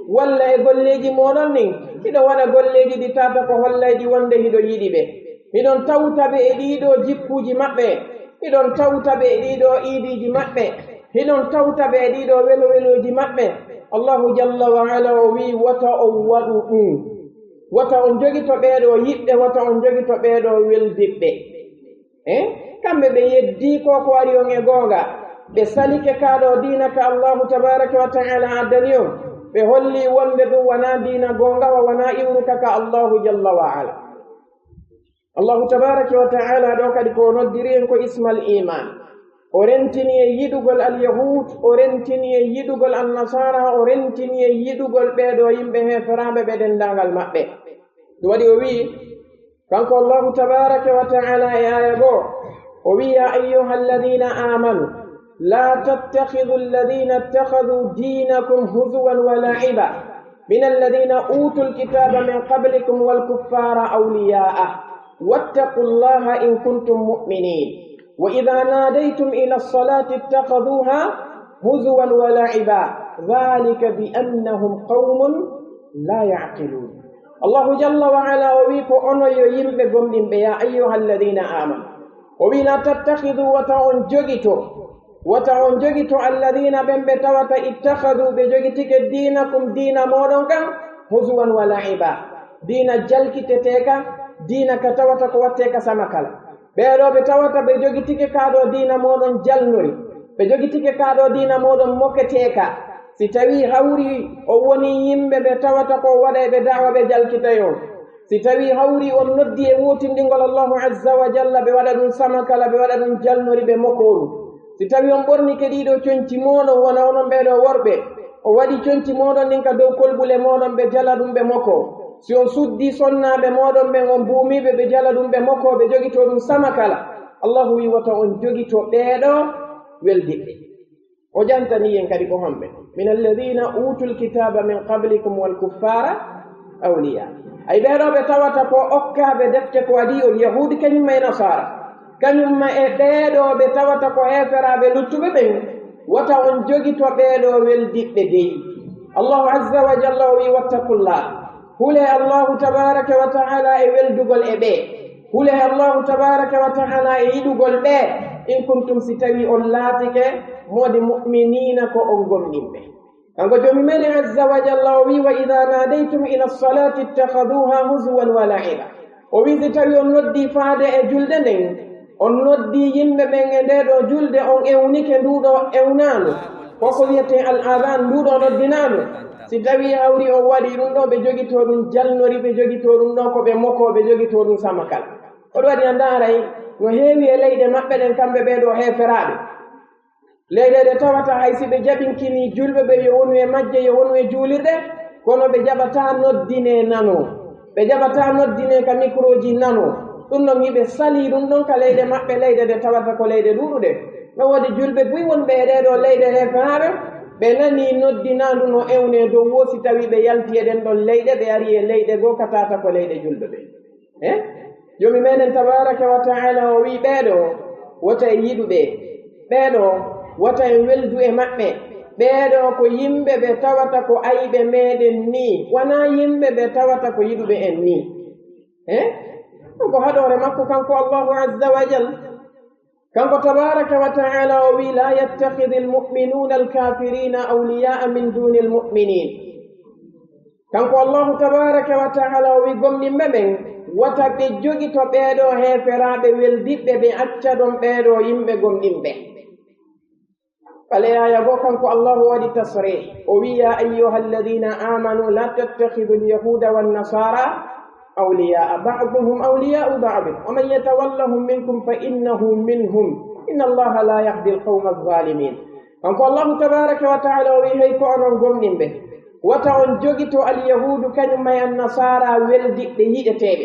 walla e golleji moɗon ɗin hiɗon waɗa golleji ɗi tata ko hollayɗi wonde hiɗon yiɗi ɓe hiɗon tawtaɓe e ɗiɗo jikkuji maɓɓe hiɗon tawtaɓe e ɗiɗo iidiji maɓɓe hiɗon tawtaɓe e ɗiɗo weloweloji maɓɓe allahu jalla wa ala o wi wata on waɗu ɗum wata on jogito ɓeeɗo yiɓɓe wata on jogito ɓeeɗo weldiɓɓe kamɓe ɓe yeddi ko ko wari on e goonga ɓe salike kaɗo diina ka allahu tabaraka wa taala addani on ɓe holli wonde ɗum wona diina goongawa wona iwruka ka allahu jalla wa ala allahu tabaraka wa taala ɗo kadi ko noddiri en ko ismal iman o rentini e yiɗugol alyahud o rentini e yiɗugol annasara o rentini e yiɗugol ɓeeɗo yimɓe heferaɓe ɓe dendagal maɓɓe ɗum waɗi o wii kanko allahu tabaraka wa taala e aya goo o wi ya ayuha alladina amanu la tattakhidhu alladina ittakhadhu dinakum huzuwan wa la'iba min alladina utu lkitaba min qablikum walkuffara awliya'a wattaqu llaha in kuntum mu'minin وإذا ناديتم إلى الصلاة اتخذوها هزوا ولعبا ذلك بأنهم قوم لا يعقلون الله جل وعلا ويكو أنو يمبغم يا أيها الذين آمنوا وبي لا تتخذوا وتعون جوجتو الذين بمبتوات اتخذوا بجوجتك دينكم دين مورنك هزوا ولعبا دين جلك تتيكا دين كتواتك واتيكا سمكالا ɓeeɗo ɓe tawata ɓe jogitike kaaɗo diina moɗon jalnori ɓe jogitike kaaɗo diina moɗon moketeeka si tawi hawri o woni yimɓe ɓe tawata ko waɗa ɓe dawa ɓe jalkitay on si tawi hawri on noddi e wutindingol allahu azza wa jalla ɓe waɗa ɗum samakala ɓe waɗa ɗum jalnori ɓe mokoru si tawi on ɓornike ɗiɗo coñci moɗon wona onon ɓeeɗo worɓe o waɗi coñci moɗon ɗin ka dow kolɓule moɗon ɓe jala ɗum ɓe moko si on suddi sonnaɓe moɗon ɓen on buumiɓe ɓe jala ɗum ɓe mokko ɓe jogito ɗum samakala allahu wi wata on jogito ɓeeɗo weldiɓɓe o jantani en kadi ko homɓe min alladina utul kitaba min qablikum walkuffara awliya ay ɓeeɗo ɓe tawata ko okkaɓe defte ko waɗi on yahudi kañumma e nasara kañumma e ɓeeɗo ɓe tawata ko heferaɓe luttuɓe ɓen wata on jogito ɓeeɗo weldiɓɓe dey allahu azza wa jalla o wi wattaqullah hule allahu tabaraka wa taala e weldugol e ɓe hule allahu tabaraka wa taala e yiɗugol ɓe in kuntum si tawi on laatike modi mu'minina ko on gomɗinɓe kanko jomi meɗen azza wa jalla o wi wa ida nadaytum ila lsalati ittahaduha huswan wa la'iba o wi si tawi on noddi faade e julde nden on noddi yimɓe ɓen e nde ɗo julde on ewnike nduɗo ewnanu koko wiyete al adan nduɗo noddinanu si tawi hawri o waɗi ɗum ɗo ɓe jogito ɗum jalnori ɓe jogito ɗum ɗo ko ɓe moko ɓe jogito ɗum samakal oɗo waɗi a ndaray no heewi e leyɗe maɓɓe ɗen kamɓe ɓeɗo heferaɓe leyɗeɗe tawata hay si ɓe jaɓinkini julɓe ɓe yo wonu e majje yo wonu e juulirɗe kono ɓe jaɓata noddine nano ɓe jaɓata noddine ka microji nano ɗum ɗon yiɓe sali ɗum ɗon ka leyɗe maɓɓe leyɗe ɗe tawata ko leyɗe ɗuɗuɗe no woodi julɓe buy wonɓe e ɗeɗo leyɗe heferaɓe ɓe nani noddinandu no ewne dow wosi tawi ɓe yalti e ɗen ɗon leyɗe ɓe ari e leyɗe goo ka tata ko leyɗe julɓe ɓe jomi meɗen tabaraka wa taala o wi ɓeeɗo wota e yiɗuɓe ɓeeɗo wata e weldu e maɓɓe ɓeeɗo ko yimɓe ɓe tawata ko ayɓe meɗen ni wona yimɓe ɓe tawata ko yiɗuɓe en ni ko haɗore makko kanko allahu azza wa jal kanko tabaraka wa taala o wi la yattakhidi almu'minuna alkafirina awliya'a min duni almu'minin kanko allahu tabaraka wa taala o wi gomɗinɓe ɓen wata ɓe jogito ɓeeɗo heferaɓe weldiɓɓe ɓe acca ɗon ɓeeɗo yimɓe gomɗinɓe فليا يبوكم الله ودي تصريح ويا أيها الذين آمنوا لا تتخذوا اليهود والنصارى أولياء بعضهم أولياء بعض ومن يتولهم منكم فإنه منهم إن الله لا يهدي القوم الظالمين أنك الله تبارك وتعالى ويهيك أنهم به وتعن جوجتو اليهود كنما النصارى ولدي بهيئتين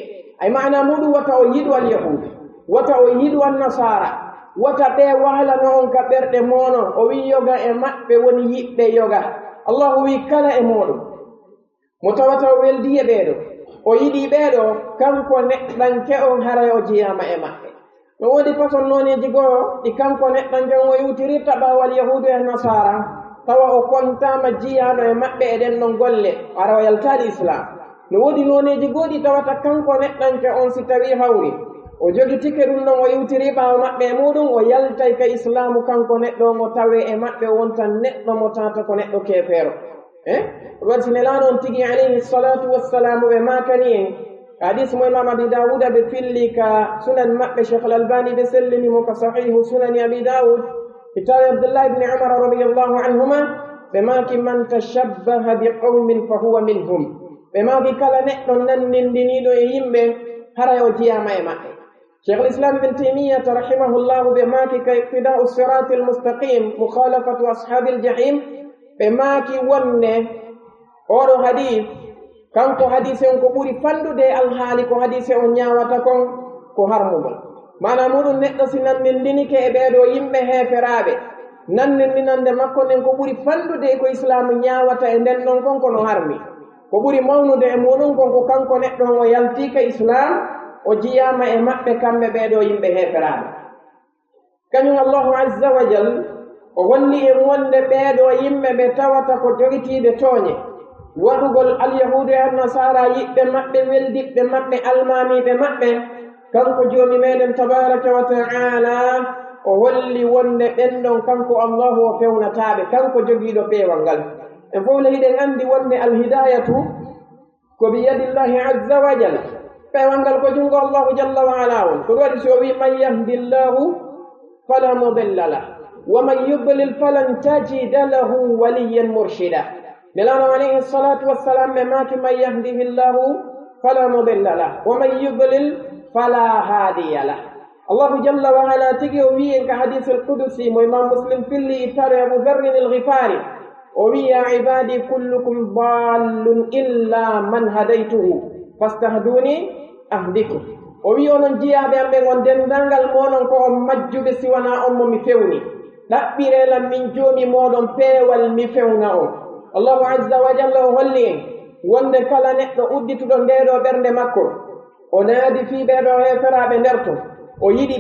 أي معنى مدو وتعيد اليهود وتعيد النصارى wata ɓe wahlano on ka ɓerɗe monon o wi yoga e maɓɓe woni yiɓɓe yoga allahu wi kala e moɗum mo tawata o weldi e ɓeeɗo o yiɗi ɓeeɗo kanko neɗɗanke on haray o jeyama e maɓɓe no woodi paton noneji goo ɗi kanko neɗɗanke on o yewtirirta ɓawal yahudu e nasara tawa o kontama jiyaɗo e maɓɓe e ɗen ɗon golle ara o yaltaɗi islam no woodi noneji goo ɗi tawata kanko neɗɗanke on si tawi hawri o jogi tike ɗum ɗon o yewtiri ɓaawo maɓɓe e muɗum o yaltay ka islamu kanko neɗɗo o tawe e maɓɓe wontan neɗɗo mo tata ko neɗɗo keefeero ɗum waɗi si nelaano on tigi alayhi salatu wassalamu ɓe makani en hadis mo imam abi dawuda ɓe filli ka sunan maɓɓe cheikh al albani ɓe sellinimo ka sahihu sunani abi dawud kitabe abdullah ibni umar radiallahu anhuma ɓe maki man tashabbaha bi qawmin fa huwa minhum ɓe maki kala neɗɗo nannindiniɗo e yimɓe haray o jiyama e maɓɓe شيخ الإسلام ابن تيمية رحمه الله بماكي كاقتداء الصراط المستقيم مخالفة أصحاب الجحيم بماكي ونه أورو حديث كانكو حديث كبوري فندو دي الحالي كو حديث ونياواتكم كو هرمبل ما نمر نقص نندنك إبادو يمبه فرابي نندنك مكو نكبوري فندو دي كو إسلام نياواتا اندن نونكو كو نهرمي كبوري مونو دي مونونكو كو كانكو نقص ويالتيك إسلام o jiyama e maɓɓe kamɓe ɓeeɗo yimɓe heferaɓe kañum allahu azza wa jal o holli en wonde ɓeeɗo yimɓe ɓe tawata ko jogitiɓe tooñe waɗugol alyahudu e annasara yiɓɓe maɓɓe weldiɓɓe maɓɓe almamiɓe maɓɓe kanko joomi meɗen tabaraka wa taala o holli wonde ɓenɗon kanko allahu o fewnataɓe kanko jogiiɗo peewal ngal en fof lehiɗen andi wonde alhidayatu ko biyadillahi azza wa jal pewangal ko jungo allahu jalla wa ala on ko waɗi so wi man yahdillahu fala mudilla lah wa man yudlil falan tajida lahu waliyan murshida nelano alayhi salatu wassalam ɓe maki man yahdihillahu fala mudilla lah wa man yudlil fala hadiya lah allahu jalla wa ala tigi o wi en ka hadith alqudusi mo imam muslim filli ittare abu dharrin alghifari o wi ya ibadi kullukum dallun illa man hadaytuhu fastahduni ahdikum o wi onon jiyaɓe am ɓe on dendangal moɗon ko on majjuɓe siwana on mo mi fewni ɗaɓɓirelam min joomi moɗon peewal mi fewna on allahu azza wa jalla o holli en wonde kala neɗɗo uddituɗo ndeɗo ɓernde makko o naadi fi ɓeeɗo heferaɓe nder ton o yiɗi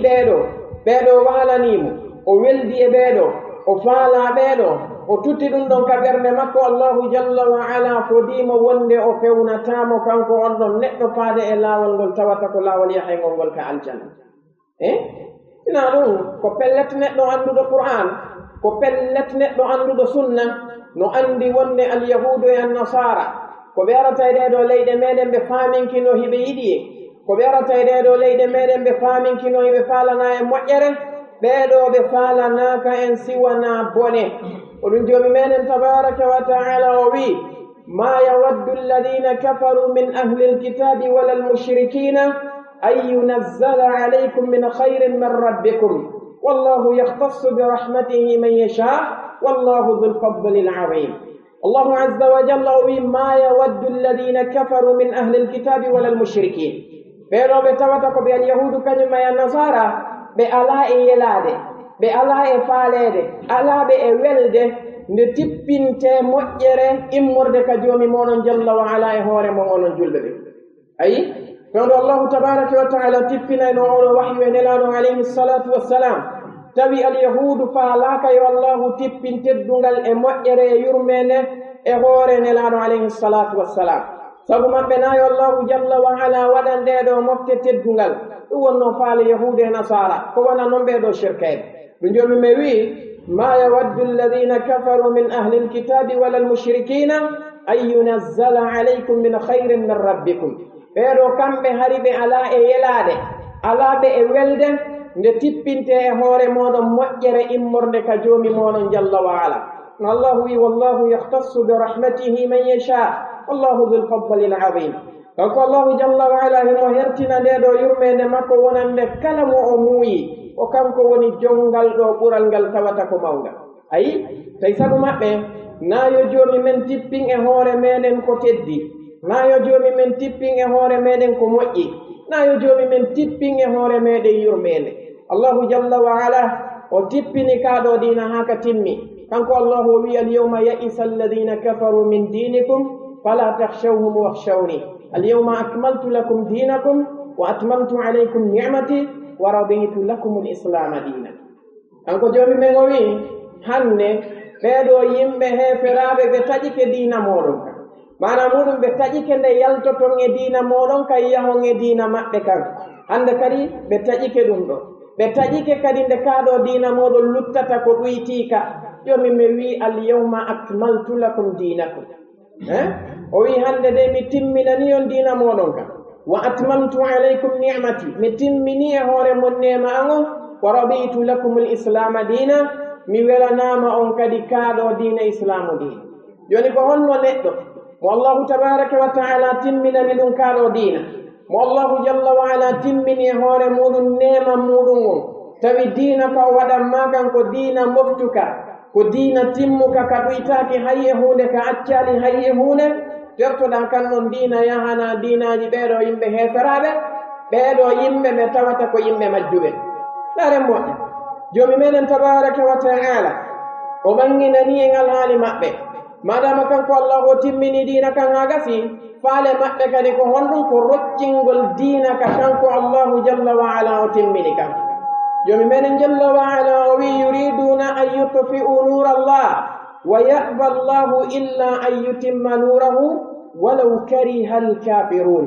ɓeeɗo waalanimo o weldi e ɓeeɗo o faala ɓeeɗo o tutti ɗum ɗon ka ɓernde makko allahu jalla wa ala fodimo wonde o fewnatamo kanko on ɗon neɗɗo faade e laawol ngol tawata ko laawol yahayngol ngol ka aljanna sina ɗum ko pellet neɗɗo annduɗo qur'an ko pellet neɗɗo annduɗo sunna no andi wonde alyahudu e annasara ko ɓe arata e ɗeɗo leyɗe meɗen ɓe faaminkino hiɓe yiɗi e ko ɓe arata e ɗeɗo leyɗe meɗen ɓe faaminkino hiɓe faalana e moƴƴere ɓeɗo ɓe faalanaka en siwana bone o ɗum joomi meɗen tabaraka wa taala o wi ma yawaddu alladina kafaru min ahli alkitabi wala almushrikina an yunazzala alaykum min khayrin min rabbikum wallahu yahtassu birahmatihi man yasha wallahu dhu lfadli alazim الله عز وجل ما يود الذين كفروا من أهل الكتاب ولا المشركين بيرو بتواتك باليهود كنما يا نصارى بألاء يلاد بألاء فالد ألا بأولد نتبين تمؤير إمرد كجومي مونون جل وعلا هور مونون جلب أي فعند الله تبارك وتعالى تبين نور وحي ونلان عليه الصلاة والسلام tawi alyahudu faalaka yo allahu tippin teddungal e moƴƴere e yurmene e hoore nelaɗo alayhi salatu wassalam sabu maɓɓe nayo allahu jalla wa ala waɗan ɗeɗo mofte teddungal ɗum wonno faala yahudu e nasara ko wona noon ɓeɗo shirkede ɗum joni mi wi ma yawaddu alladina kafaru min ahli alkitabi wala almushrikina an yunazzala alaykum min khayrin min rabbikum ɓeɗo kamɓe hari ɓe ala e yelade ala ɓe e welde nde tippinte e hoore moɗon moƴƴere immorde ka joomi moɗon jalla wa ala allahu wi wallahu yahtassu bi rahmatihi man yasha wallahu dhu lfadli alazim kanko allahu jalla wa ala himo hertina nde ɗo yurmede makko wonande kala mo o muuyi o kanko woni jongal ɗo ɓural ngal tawata ko mawgal ayi tawi sabu maɓɓe nayo joomi men tippin e hoore meɗen ko teddi nayo joomi men tippin e hoore meɗen ko moƴƴi nayo joomi men tippin e hoore meɗen yurmede allahu jalla wa ala o tippini kaɗo dina haka timmi kanko allahu wi alyawma ya'isa alladina kafaru min dinikum fala takhshawhum wakhshawni alyawma akmaltu lakum dinakum wa atmamtu alaykum ni'mati wa raditu lakum alislama dina kanko joomi men o wi hande ɓeɗo yimɓe heferaɓe ɓe taƴike dina moɗon ka mana muɗum ɓe taƴike nde yaltoton e dina moɗon kay yahon e dina maɓɓe kan hande kadi ɓe taƴike ɗum ɗo ɓe taƴike kadi nde kaɗo dina moɗon luttata ko ɗuytika jomi mi wi alyawma akmaltu lakum dinakum o wi hande de mi timminani on dina moɗon ka wa atmamtu alaykum ni'mati mi timmini e hoore mon nema an o wa raditu lakum alislama dina mi welanama on kadi kaɗo dina islamu dina joni ko honno neɗɗo mo allahu tabaraka wa taala timminani ɗum kaɗo dina mo allahu jalla wa ala timmini e hoore muɗum nema muɗum on tawi diina ka waɗanma kan ko diina moftuka ko diina timmuka ka ɗuytaki hayye hunde ka accali hayye hunde tertoɗa kan ɗon diina yahana diinaji ɓeɗo yimɓe heferaɓe ɓeɗo yimɓe ɓe tawata ko yimɓe majjuɓe ɗaren moƴƴa jomi meɗen tabaraka wa taala o ɓanginani en alhaali maɓɓe madama kanko allah o timmini diina kan ha gasi faale maɓɓe kadi ko honɗum ko roccingol diina ka kanko allahu jalla wa ala o timmini kan jomi meɗen jalla wa ala o wi yuriduna an yutfi'u nura allah wa ya'ba allahu illa an yutimma nurahu walaw kariha alkafirun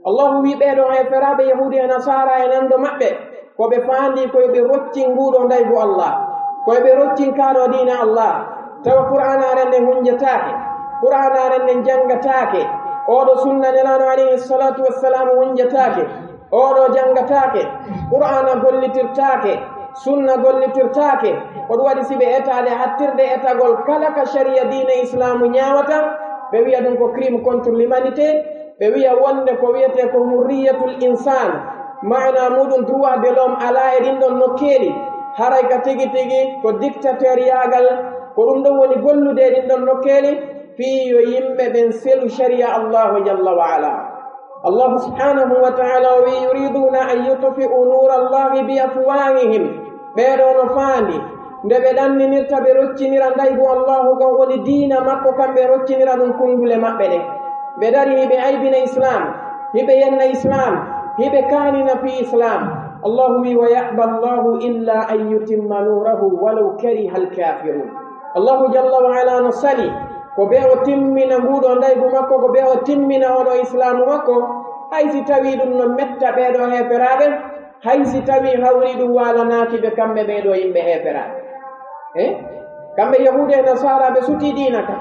allahu wi ɓeɗo heferaɓe yahudi e nasara e nando maɓɓe koɓe faandi koyeɓe roccin nguɗo ndaygo allah koyeɓe roccin kaɗo diina allah tawa qur'anaren nden hunjatake qur'anaren nden jangatake oɗo sunna nelaɗo alayhi salatu wassalam hunjatake oɗo jangatake qur'ana gollitirtake sunna gollitirtake ko ɗum waɗi siɓe etade hattirde etagol kala ka sharia dina islamu ñawata ɓe wiya ɗum ko crime contre l'humanité ɓe wiya wonde ko wiyete ko hurriyatul insan mana muɗum droit de l'homme ala e ɗin ɗon nokkeeli haray ka tigi tigi ko dictateur yagal ko ɗum ɗon woni gollude e ɗin ɗon nokkeeli fii yo yimɓe ɓen selu sharia allahu jalla wa ala allahu subhanahu wa taala o wi yuriduna an yutfi'u nura allahi bi afwahihim ɓeɗo no faandi nde ɓe ɗanninirta ɓe roccinira ndaygo allahu kan woni diina makko kamɓe roccinira ɗum kundule maɓɓe ɗen ɓe dari hiɓe aybina islam hiɓe yenna islam hiɓe kanina fi islam allahu wi wa ya'ba allahu illa an yutimma nurahu walaw kariha alkafirun allahu jalla wa ala no sali ko ɓe o timmina nguɗo ndaygu makko ko ɓe o timmina oɗo islamu makko hay si tawi ɗum no metta ɓeɗo heferaɓe hay si tawi hawri ɗum walanaki ɓe kamɓe ɓeɗo yimɓe heferaɓe kamɓe yahude e nasara ɓe suti dina kam.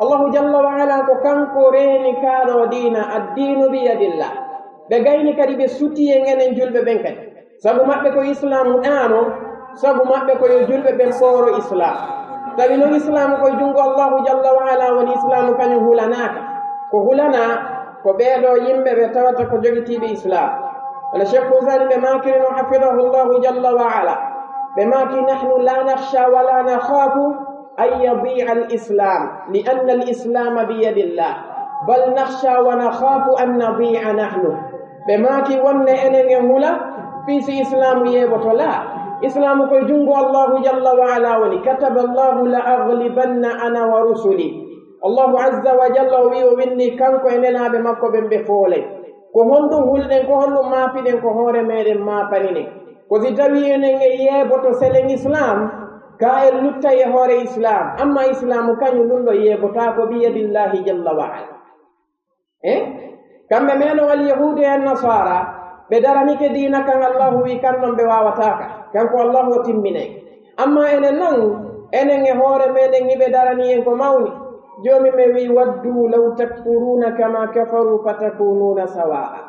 Allahu jalla wa ala ko kanko reeni kaaɗo dina addinu biyadillah. ɓe gayni kadi ɓe suti e enen julɓe ɓen kadi, sabu maɓɓe ko islamu ɗaano, sabu maɓɓe koye julɓe ɓen ɓooro islam. tawi noon islamu koye junngo Allahu jalla wa ala woni islamu kañum hulanaka. ko hulana ko ɓeeɗo yimɓe ɓe tawata ko jogitiiɓe islam. wala cheikh Fawzani ɓe makiri no hafidahu llahu jalla wa ala ɓe maki nahnu la nakhsha wala nakhafu an yadia al islam li anna al islama biyadillah bal nakhsha wa nakhafu an nadia nahnu. ɓe maki wonne enen e hula fiisi islamu yeɓoto la, islamu koye junngo Allahu jalla wa ala woni. kataba Allahu la aglibanna ana wa rusuli. Allahu azza wa jalla o wi o winni kanko e nenaɓe makko ɓen ɓe foole. ko honɗum hulɗen, ko honɗum maapiɗen, ko hoore meɗen maapaninen. ko si tawi enen e yeeboto selen islam ka en lutta e hoore islam, amma islamu kañum ɗum ɗo yeebota ko biyadillahi jalla wa ala. kamɓe meɗo wal yahude en nasara ɓe daranike dina kan Allahu wi kannon ɓe wawataka, kanko Allahu o timminay. amma enen noon enen e hoore meɗen hiɓe darani en ko mawni. jomi me wi waddu law takfuruna kama kafaru fatakununa sawa'a.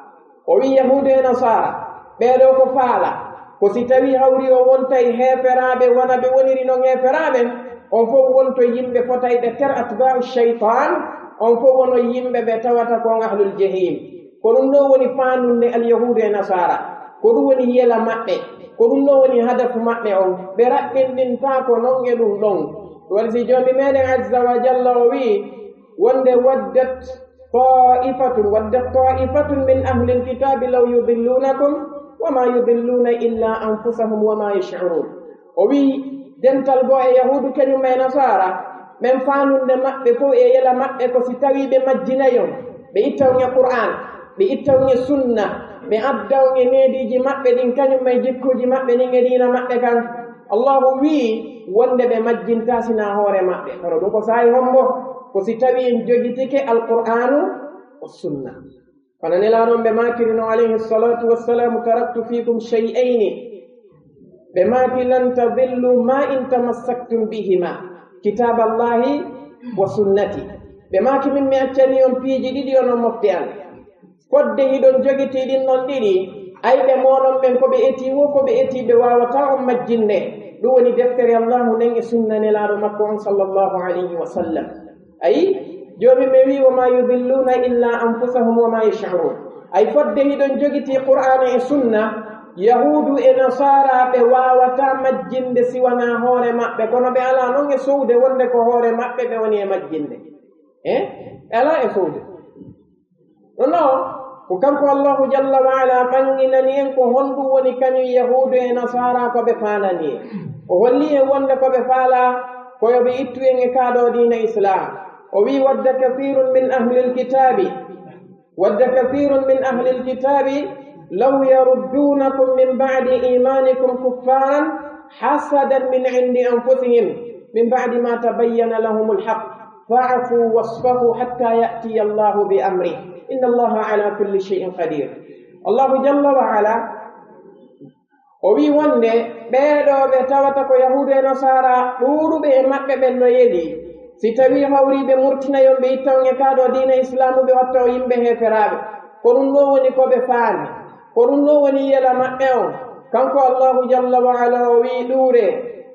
o wi yahude e nasara ɓeɗo ko faala ko si tawi hawri o wontay heeferaɓe wona ɓe woniri noon heeferaɓen, on fof wonto yimɓe fotay ɓe ter atba'u shaytan, on fof wono yimɓe ɓe tawata kon ahlul jahim. ko ɗum ɗo woni faanunde alyahude e nasara, ko ɗum woni yela maɓɓe, ko ɗum ɗo woni hadafu maɓɓe on. ɓe raɓɓinɗinta ko non e ɗum ɗon. woni si jombi meɗen azza wa jalla o wi wonde waddat ta'ifatun min ahli lkitabi law yudillunakum wama yudilluna illa anfusahum wama yash'urun. o wi dental goo e yahudu kañum e nasara men faanunde maɓɓe fof e yela maɓɓe ko si tawi ɓe majjinayon, ɓe ittawŋe qur'an, ɓe ittawŋe sunna, ɓe addawŋe neediji maɓɓe ɗin kañum e jikkuji maɓɓe ɗin e diina maɓɓe kan. Allahu wi wonde ɓe majjinta sina hoore maɓɓe, kono ɗum ko sayi hombo ko si tawi en jogitike alqur'anu o sunna. kono nelaɗon ɓe makirino alayhi salatu wassalamu taraktu fikum shay'aini, ɓe maki lan tadillu ma in tamassaktum bihima, kitab allahi wa sunnati. ɓe maki min mi accani on piiji ɗiɗi onon mofte an, kodde hiɗon jogiti ɗin ɗon ɗiɗi, ayɓe moɗon ɓen ko ɓe eti wo ko ɓe eti ɓe wawata on majjinde. ɗum woni deftere allahu nden e sunna nelaɗo makko on sallllahu alayhi wa sallam. ayi jomi mi wi wama yudilluna illa anfusahum wama yash'urun. ay fodde hiɗon jogiti qur'ana e sunna, yahudu e nasara ɓe wawata majjinde siwana hoore maɓɓe, kono ɓe ala noon e sowde wonde ko hoore maɓɓe ɓe woni e majjinde. ɓe ala e sowde no ko kanko Allahu jalla wa ala ɓanginani en ko honɗum woni kañum yahudu e nasara ko ɓe faanani en. o holli en wonde ko ɓe faala koyo ɓe ittu en e kaaɗo diina islam. o wi wadda kathirun min ahli lkitabi law yaruddunakum min ba'di imanikum kuffaran hasadan min indi anfusihim min ba'di ma tabayyana lahum alhaq fa'fu wasfahu hatta ya'tiya Allahu bi amrih inna Allaha ala kulli shay'in qadir. Allahu jalla wa ala o wi wonde ɓeeɗo ɓe tawata ko yahudu e nasara ɗuuɗuɓe e maɓɓe ɓen no yeɗi, si tawi hawriɓe murtinayon ɓe ittawŋe kaaɗo diina islamu ɓe watta o yimɓe heeferaɓe, ko ɗum ɗo woni ko ɓe faami, ko ɗum ɗo woni yela maɓɓe on. kanko Allahu jalla wa ala o wi ɗuure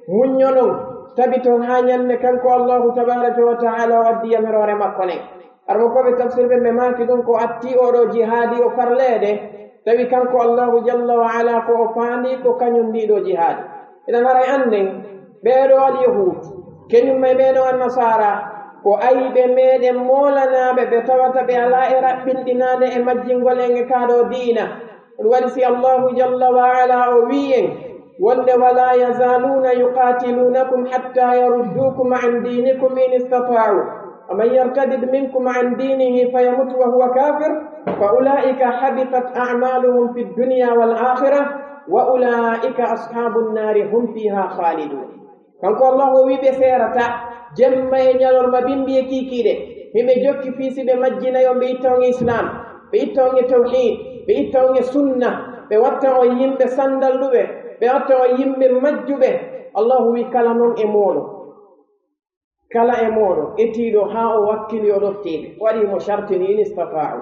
muññonon tabiton ha ñande kanko Allahu tabaraka wa taala o addi yamirore makko nen. armo koɓe tafsir ɓe maki ɗum ko atti oɗo jihaadi o farleede, tawi kanko Allahu jalla wa ala ko o faandi ko kañum ndiɗo jihaadi. eɗen haray annden ɓeeɗo al yahud keñum may ɓeeɗo an nasara ko ayiɓe meɗen molanaɓe ɓe tawata ɓe ala e raɓɓinɗinade e majjingol en e kaaɗo diina. ɗum waɗi si Allahu jalla wa ala o wi en wonde wala yazaluna yuqatilunakum hatta yaruddukum an dinikum in istata'u ومن يرتد منكم عن دينه فيمت وهو كافر فأولئك حبطت أعمالهم في الدنيا والآخرة وأولئك أصحاب النار هم فيها خالدون. kanko Allah wi ɓe seerata jemma e ñalorma bimbi e kiikiiɗe hiɓe jokki fiisi ɓe majjinayo ɓe ittawŋe islam, ɓe ittawŋe tawhid, ɓe ittawŋe sunna, ɓe watta o yimɓe sandalluɓe, ɓe watta o yimɓe majjuɓe. Allah wi kala noon e mooɗo kala e moɗon etiɗo ha o wakkili o ɗoftiɓe waɗimo shartini in istata'u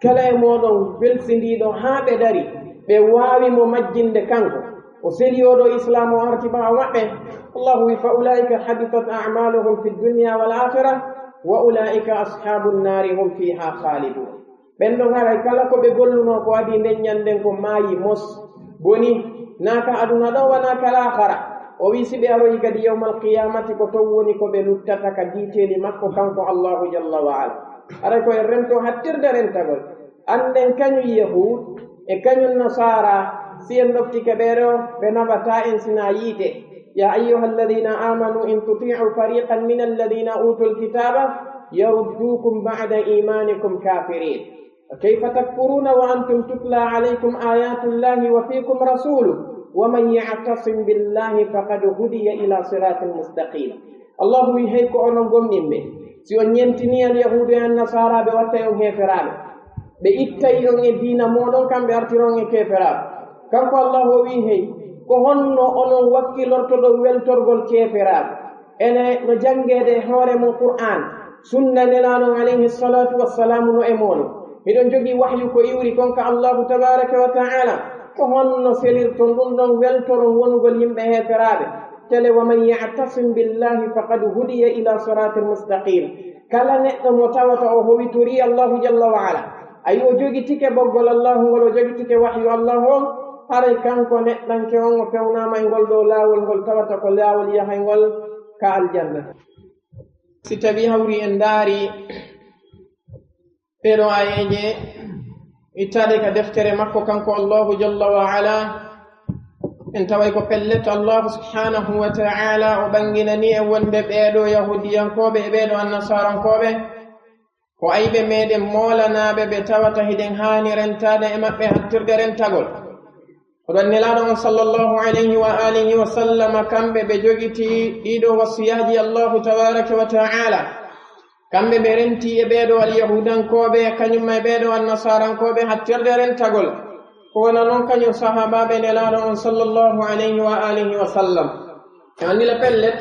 kala e moɗon belsindiɗo ha ɓe dari ɓe wawimo majjinde kanko o seliyoɗo islam o arti ɓawo maɓɓe allahu wi fa ulaika habitat a'maluhum fi dunya wal akhirah wa ulaika ashabu nnari hum fiha khalidun ɓen ɗon haray kala ko ɓe golluno ko adi nden ñanden ko maayi mos boni naka aduna ɗo wana kala akhara o wi si ɓe aroyi kadi yawmal qiyamati ko ton woni ko ɓe luttata ka diiteli makko kanko allahu jalla wa ala aray koye rento hattirde rentagol anden kañum yahud e kañum nasara si en ɗoftike ɓeɗo ɓe naɓata en sina yiite ya ayuha alladina amanu in tuti'u fariqan min alladina utul kitaba yaruddukum ba'da imanikum kafirin kayfa takfuruna wa antum tutla alaykum ayatu llahi wa fikum rasuluhu ومن يعتصم بالله فقد هدي إلى صراط مستقيم الله يهيك أنهم قمنين سي on ñentini al yahudu e nasara ɓe watta on heferaɓe ɓe ittay on e diina moɗon kamɓe artiron e keferaɓe kanko allah o wi hey ko honno onon wakkilortoɗo weltorgol keferaɓe ene no jangede hoore mo qur'an sunna nelanon alayhi salatu wassalamu no e moɗon miɗon jogui wahyu ko iwri konka allahu tabaraka wa ta'ala ko honno selirton ɗum ɗon weltoron wonugol yimɓe heferaɓe tele wa man ya'tasim billahi faqad hudiya ila siratin mustaqim kala neɗɗo mo tawata o howitori allahu jalla wa ala ayi o jogitike boggol allahu ngol o jogitike wahyu allahu on haray kanko neɗɗanke on o fewnama e ngol ɗo laawol ngol tawata ko laawol yahay ngol ka aljanna si tawi hawri en daari ɓeɗo ayeje ittade ka deftere makko kanko allahu jalla wa ala en taway ko pellet allahu subhanahu wa ta'ala o ɓanginani e wonde ɓeeɗo yahudiyankoɓe e ɓeeɗo annasarankoɓe ko ayɓe meɗen molanaɓe ɓe tawata hiɗen haani rentade e maɓɓe hattirde rentagol oɗon nelaɗo on sallllahu alayhi wa alihi wa sallama kamɓe ɓe jogiti ɗiɗo wasiyaji allahu tabaraka wa ta'ala kamɓe ɓe renti e ɓeeɗo alyahudankoɓe kañumma e ɓeeɗo annasarankoɓe hattirde rentagol ko wona noon kañum sahabaɓe nelaɗo on sallllahu alayhi wa alihi wa sallam e andila pellet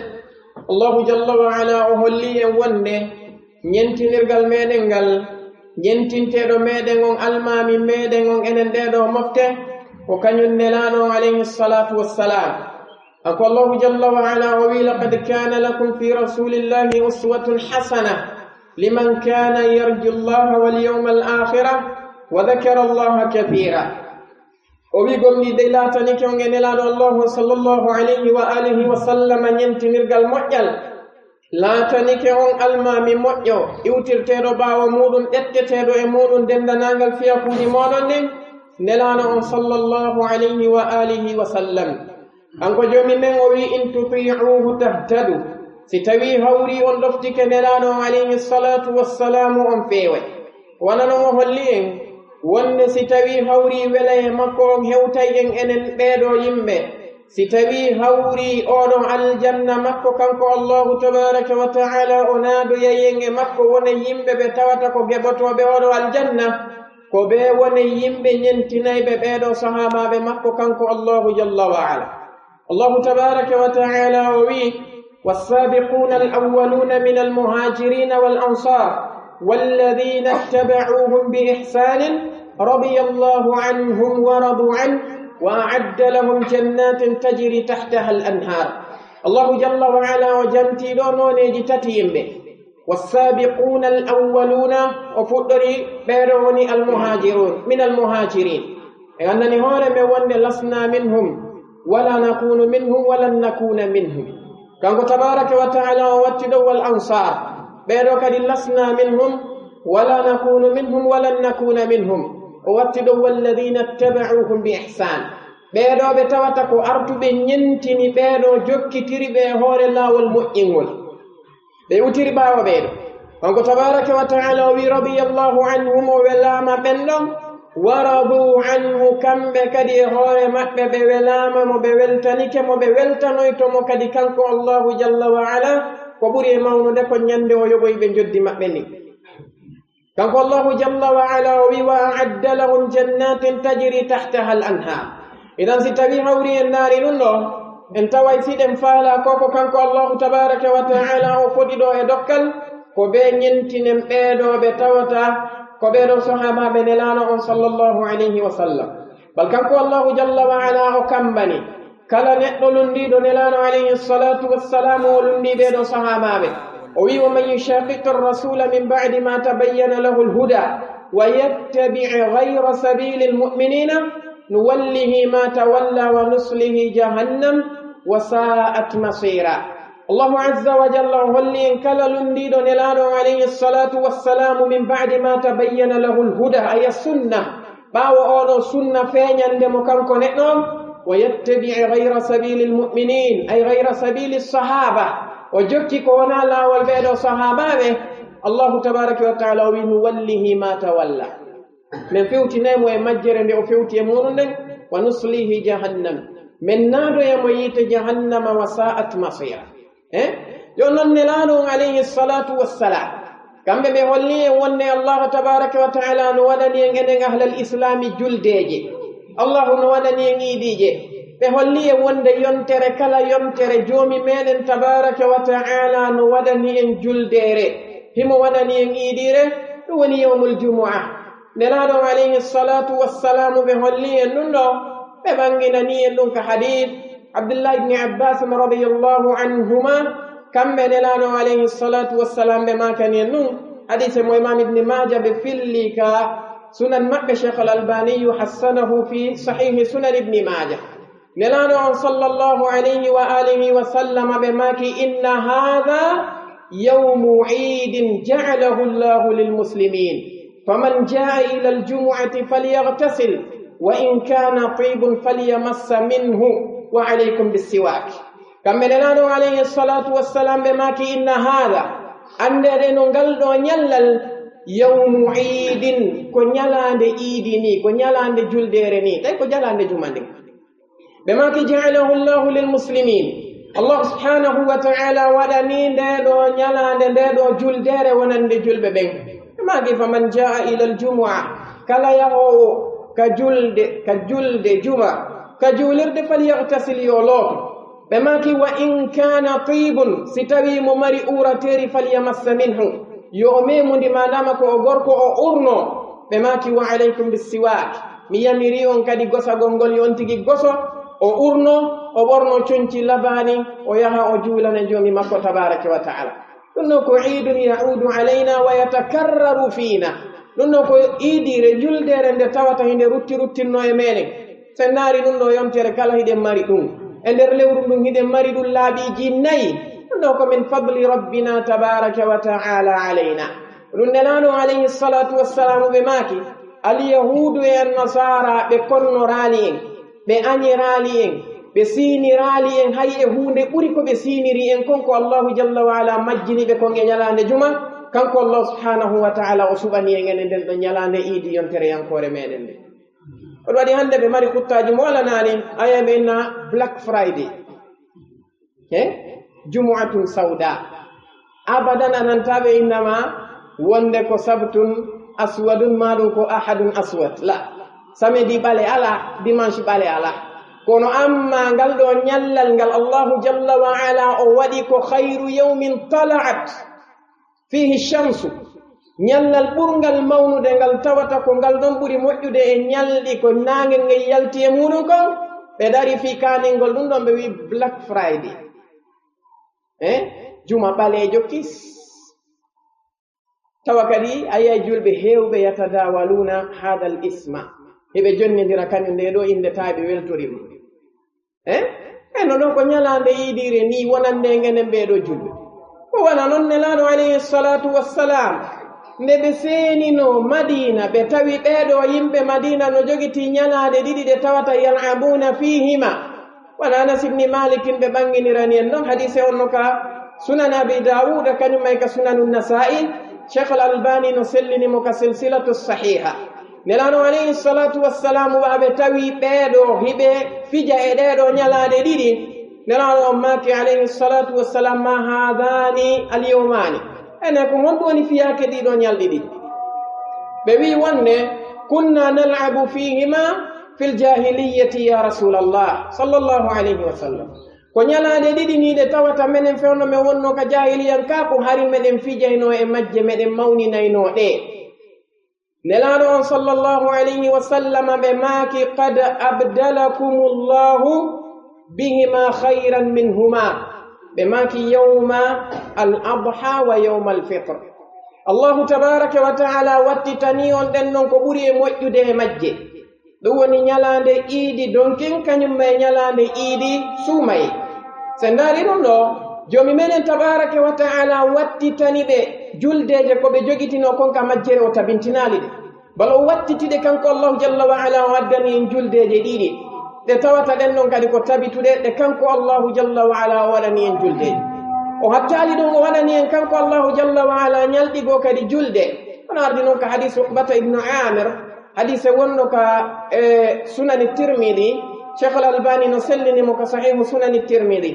allahu jalla wa ala o holli en wonde ñentinirgal meɗen ngal ñentinteɗo meɗen on almami meɗen on enen ɗeɗo mofte ko kañum nelaɗo on alayhi salatu wassalam ako allahu jalla wa ala o wi laqad kana lakum fi rasulillahi uswatun hasana liman kana yarju llaha walyawma al-akhira wa dhakara allaha kathira o wi gomni de latanike on e nelaɗo allahu sallllahu alayhi wa alihi wa sallama ñentinirgal moƴƴal laatanike on almami moƴƴo iwtirteɗo ɓaawo muɗum ɗetteteɗo e muɗum dendanagal fiyakuji moɗon nden nelaɗo on sallllahu alayhi wa alihi wa sallam kanko jomi men o wi in tuti'uhu tahtadu si tawi hawri on ɗoftike nelaɗo on alayhi salatu wassalamu on feewe wona noon o holli en wonde si tawi hawri wela e makko on hewtay en enen ɓeeɗo yimɓe si tawi hawri oɗon aljanna makko kanko allahu tabaraka wa ta'ala o naadoya yen e makko wona yimɓe ɓe tawata ko geɓotoɓe oɗo aljanna ko ɓe wona yimɓe ñentinayɓe ɓeeɗo sahabaɓe makko kanko allahu jalla wa ala allahu tabaraka wa ta'ala o wi wassabiquna alawwaluna min almuhajirina wal ansar والذين اتبعوهم بإحسان رضي الله عنهم ورضوا عنه وأعد لهم جنات تجري تحتها الأنهار الله جل وعلا وجنتي دونوني تتيم به والسابقون الأولون وفدري بيروني المهاجرون من المهاجرين أنني هون من لسنا منهم ولا نكون منهم ولن نكون منهم كان تبارك وتعالى واتدوا الأنصار بيرو كد لسنا منهم ولا نكون منهم ولن نكون منهم واتدوا والذين اتبعوهم بإحسان بيرو بتواتكو أرتو بنينتني بيرو جوكي تري بيهور الله والمؤمنون بيوتري باو بيرو فانكو تبارك وتعالى ورضي الله عنهم ولاما بنهم ورضوا عنه كم بكدي هور مكة بولاما مبولتنك مبولتنويتو مكدي كنكو الله جل وعلا ko ɓuri e mawnude ko ñande o yogoyɓe joddi maɓɓe ni kanko allahu jalla wa ala o wi wa a'adda lahum jannatin tajri tahtaha al anhar idan si tawi hawri en naari ɗum ɗo en taway siɗen faala koko kanko allahu tabaraka wa taala o foti ɗo e dokkal ko ɓe ñentinen ɓeeɗo ɓe tawata ko ɓeeɗo sahabaɓe nelaano on sallllahu alayhi wa sallam bal kanko allahu jalla wa ala o kambani kala neɗɗo lundiɗo nelaano alayhi salatu wassalam o lundi ɓeeɗo sahabaɓe o wi wa man yushaqiqi rasula min ba'di ma tabayyana lahu lhuda wa yattabi' ghayra sabili lmu'minina nuwallihi ma tawalla wa nuslihi jahannam wa sa'at masira allahu azza wa jalla holli en kala lundiɗo nelaɗo alayhi salatu wassalamu min ba'di ma tabayyana lahu lhuda aya sunna ɓawo oɗo sunna feeñandemo kanko neɗɗo wa yattabi' ghayra sabili lmuminin ay ghayra sabili sahaba o jokki ko wona lawol ɓeɗo sahabaɓe allahu tabaraka wa taala o wi nuwallihi ma tawalla min fewtinaymo e majjere nde o fewti e muɗum nden wa nuslihi jahannam min naadoyamo yiite jahannama wa sa'at masira yo noon nelaɗo alayhi salatu wassalam kamɓe ɓe holli en wonde allahu tabaraka wa taala no waɗani en enen ahlal islami juldeje allahu no waɗani en iidije ɓe holli en wonde yontere kala yontere joomi meɗen tabaraka wa taala no waɗani en juldere himo waɗani en iidire ɗum woni yawmul jumu'a nelaɗo alayhi salatu wassalamu ɓe holli en ɗum ɗo ɓe ɓanginani en ɗum ka hadith abdullah ibni abbas radiallahu anhuma kamɓe nelaɗo alayhi salatu wassalam ɓe makani en ɗum hadise mo imam ibni maja ɓe filli ka sunan maɓɓe cheikh al albaniyu hassanahu fi sahihi sunan ibni maja nelaɗo on sallllahu alayhi wa alihi wa sallama ɓe maki inna hadha yawmu idin ja'alahu llahu lilmuslimin faman jaa ila aljumu'ati falyaghtasil wa in kana tibun falyamassa minhu wa alaykum bissiwak kamɓe nelaɗo alayhi salatu wassalam ɓe maki inna hada andere no ngal ɗo ñallal yawmu idin ko ñalande iidi ni ko ñalande juldere ni tawi ko jalande juma ndin ɓe maki ja'alahu llahu lilmuslimin allah subhanahu wa ta'ala waɗani nde ɗo ñalande nde ɗo juldere wonande julɓe ɓen ɓe maki faman jaa ila aljumu'a kala yahowo ka julde juma ka juulirde falyaghtasil yo looto ɓe maki wa in kana tibun si tawi mo mari urateri falyamassa minhu yo o memundi madama ko o gorko o urno ɓe maki wa alaykum bissiwak mi yamiri on kadi gosagol ngol yon tigi goso o urno o ɓorno conci labani o yaha o juulana joomi makko tabaraka wa taala ɗum no ko idun yaudu alayna wa yatakarraru fina ɗum no ko iidire juldere nde tawata hinde ruttinno e meɗen sen naari ɗum ɗo yontere kala hiɗen mari ɗum e nder lewru ndun hiɗen mari ɗum laaɓiji nayi ɗum ɗo ko min fadli rabbina tabaraka wa taala alayna ɗum nelaɗo alayhi salatu wassalamu ɓe maaki alyahudu e annasara ɓe konnorali en ɓe añirali en ɓe siinirali en hay e hunde ɓuri ko ɓe siiniri en konko allahu jalla wa ala majjini ɓe kon e ñalande juma kanko allah subhanahu wa taala o suɓani en ene nden ɗo ñalande iidi yontere yankore meɗen nde oɗo waɗi hannde ɓe mari kuttaji mo walanani aya ɓe inna black friday jumu'atun sauda abadan anantaɓe innama wonde ko sabtun aswadun maɗum ko ahadun aswad la samedi ɓale ala dimanche ɓale ala kono amma ngal ɗo ñallal ngal allahu jalla wa ala o waɗi ko khayru yawmin tala'at fihi shamsu ñallal ɓurgal mawnude ngal tawata ko ngal ɗon ɓuri moƴƴude e ñalɗi ko naange ngel yalti e muɗum kon ɓe dari fi kaningol ɗum ɗon ɓe wi black friday juma ɓalejo kis tawa kadi ayay julɓe hewɓe yatadawaluna hada l isma heɓe jonnidira kañum nde ɗo inde taɓe weltorimo no ɗon ko ñalande yiidire ni wonande ngenen ɓeɗo julɓe ko wona noon nelaɗo alayhi salatu wassalam nde ɓe seenino madina ɓe tawi ɓeeɗo yimɓe madina no jogiti ñalaade ɗiɗi ɗe tawata yal'abuna fihima wona anas ibni malikin ɓe ɓanginirani en noon hadise on no ka sunan abi dawuda kañum may ka sunanu nasa'i cheikh al albani no sellinimo ka silsilatu sahiha nelaɗo alayhi salatu wassalamu waɓe tawi ɓeeɗo hiɓe fija e ɗeɗo ñalaade ɗiɗi nelaɗo on maki alayhi salatu wassalam ma hadani alyawmani ene ko honɗum woni fiyake ɗiɗo ñalɗi ɗi ɓe wi wonde kunna nal'abu fihima fi ljahiliyati ya rasulallah sallllahu alayhi wa sallam ko nyalaande ɗiɗi ni ɗe tawata menen fewno men wonno ka jahiliyan ka ko hari meɗen fijayno e majje meɗen mawninayno ɗe nelaɗo on sallallahu alayhi wa sallam ɓe maaki qad abdalakumullahu bihima khayran minhuma ɓe maaki yawma al adha wa yawma al fitr allahu tabaraka wa taala wattitani on ɗen non ko ɓuri e moƴƴude e majje ɗum woni nyalaande iidi donkin kañum e nyalaande iidi suumaye so ndaari ɗum ɗo joomi menen tabaraka wa taala wattitani ɓe juldeje ko ɓe jogitino konka majjere o tabintinaali ɗe bala o wattitiɗe kanko allahu jalla wa ala o waddani en juldeje ɗiɗi ɗe tawata ɗen ɗon kadi ko tabituɗe ɗe kanko allahu jalla wa ala o waɗani en juldeje o hattali ɗum o waɗani en kanko allahu jalla wa ala ñalɗigo kadi julde hono ardi noon ka hadise uqbata ibnu amir hadise wonno ka sunani tirmidi cheikh al albani no sellinimo ka sahihu sunani tirmidi